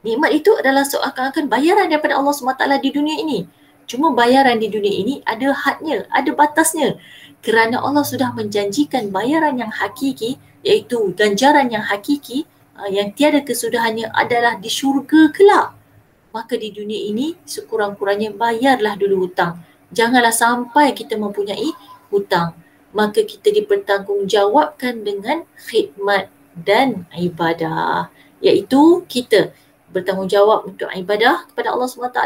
Nikmat itu adalah seakan-akan bayaran daripada Allah SWT di dunia ini. Cuma bayaran di dunia ini ada hadnya, ada batasnya. Kerana Allah sudah menjanjikan bayaran yang hakiki, iaitu ganjaran yang hakiki, yang tiada kesudahannya adalah di syurga kelak. Maka di dunia ini sekurang-kurangnya bayarlah dulu hutang. Janganlah sampai kita mempunyai hutang. Maka kita dipertanggungjawabkan dengan khidmat dan ibadah. Iaitu kita bertanggungjawab untuk ibadah kepada Allah SWT.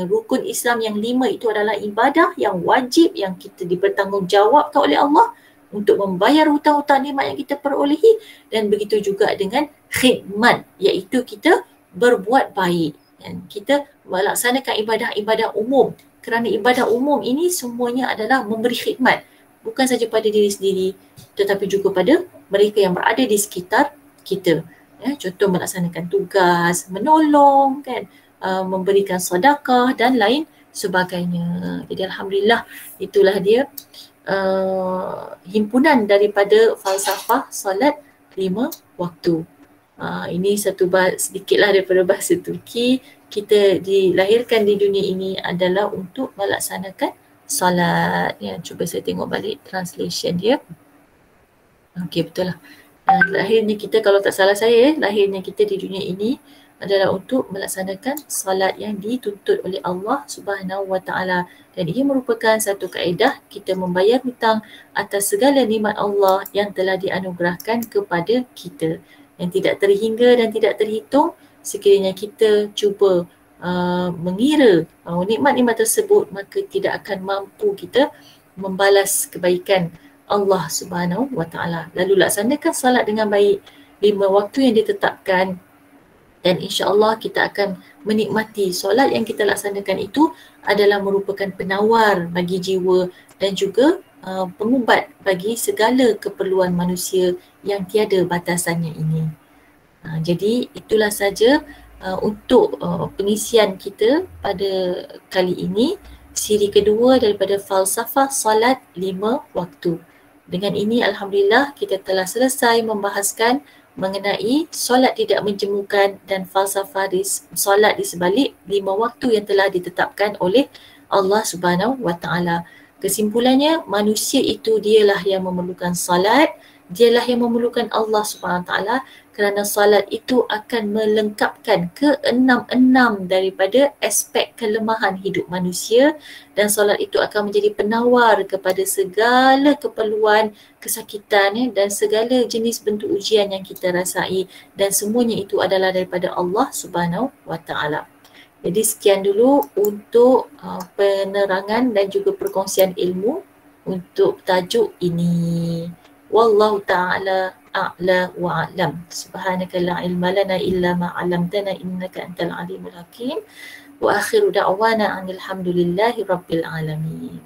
Rukun Islam yang 5 itu adalah ibadah yang wajib yang kita dipertanggungjawabkan oleh Allah untuk membayar hutang-hutang nikmat yang kita perolehi, dan begitu juga dengan khidmat, iaitu kita berbuat baik. Dan kita melaksanakan ibadah-ibadah umum, kerana ibadah umum ini semuanya adalah memberi khidmat, bukan saja pada diri sendiri tetapi juga pada mereka yang berada di sekitar kita. Contoh melaksanakan tugas, menolong, kan, memberikan sedekah dan lain sebagainya. Jadi alhamdulillah itulah dia himpunan daripada falsafah solat 5 waktu. Ini sedikitlah daripada bahasa Turki. Kita dilahirkan di dunia ini adalah untuk melaksanakan salat. Cuba saya tengok balik translation dia. Okey, betul lah. Lahirnya kita, kalau tak salah saya, lahirnya kita di dunia ini adalah untuk melaksanakan salat yang dituntut oleh Allah Subhanahu Wa Taala, dan ia merupakan satu kaedah kita membayar hutang atas segala nikmat Allah yang telah dianugerahkan kepada kita, yang tidak terhingga dan tidak terhitung. Sekiranya kita cuba mengira nikmat-nikmat tersebut, maka tidak akan mampu kita membalas kebaikan Allah Subhanahu Wa Taala. Lalu laksanakan salat dengan baik 5 waktu yang ditetapkan, dan insya-Allah kita akan menikmati solat yang kita laksanakan itu adalah merupakan penawar bagi jiwa dan juga pengubat bagi segala keperluan manusia yang tiada batasannya ini. Jadi itulah saja untuk pengisian kita pada kali ini, siri kedua daripada falsafah solat 5 waktu. Dengan ini alhamdulillah kita telah selesai membahaskan mengenai solat tidak menjemukan dan falsafah solat di sebalik 5 waktu yang telah ditetapkan oleh Allah Subhanahu Wa Taala. Kesimpulannya, manusia itu dialah yang memerlukan solat, dialah yang memerlukan Allah Subhanahu Wa Taala, kerana solat itu akan melengkapkan ke-6 daripada aspek kelemahan hidup manusia, dan solat itu akan menjadi penawar kepada segala keperluan, kesakitan dan segala jenis bentuk ujian yang kita rasai, dan semuanya itu adalah daripada Allah Subhanahu Wa Taala. Jadi sekian dulu untuk penerangan dan juga perkongsian ilmu untuk tajuk ini. Wallahu ta'ala a'la wa a'lam. Subhanaka la ilma lana illa ma 'allamtana innaka antal alimul hakim. Wa akhiru da'wana anil hamdulillahi rabbil alamin.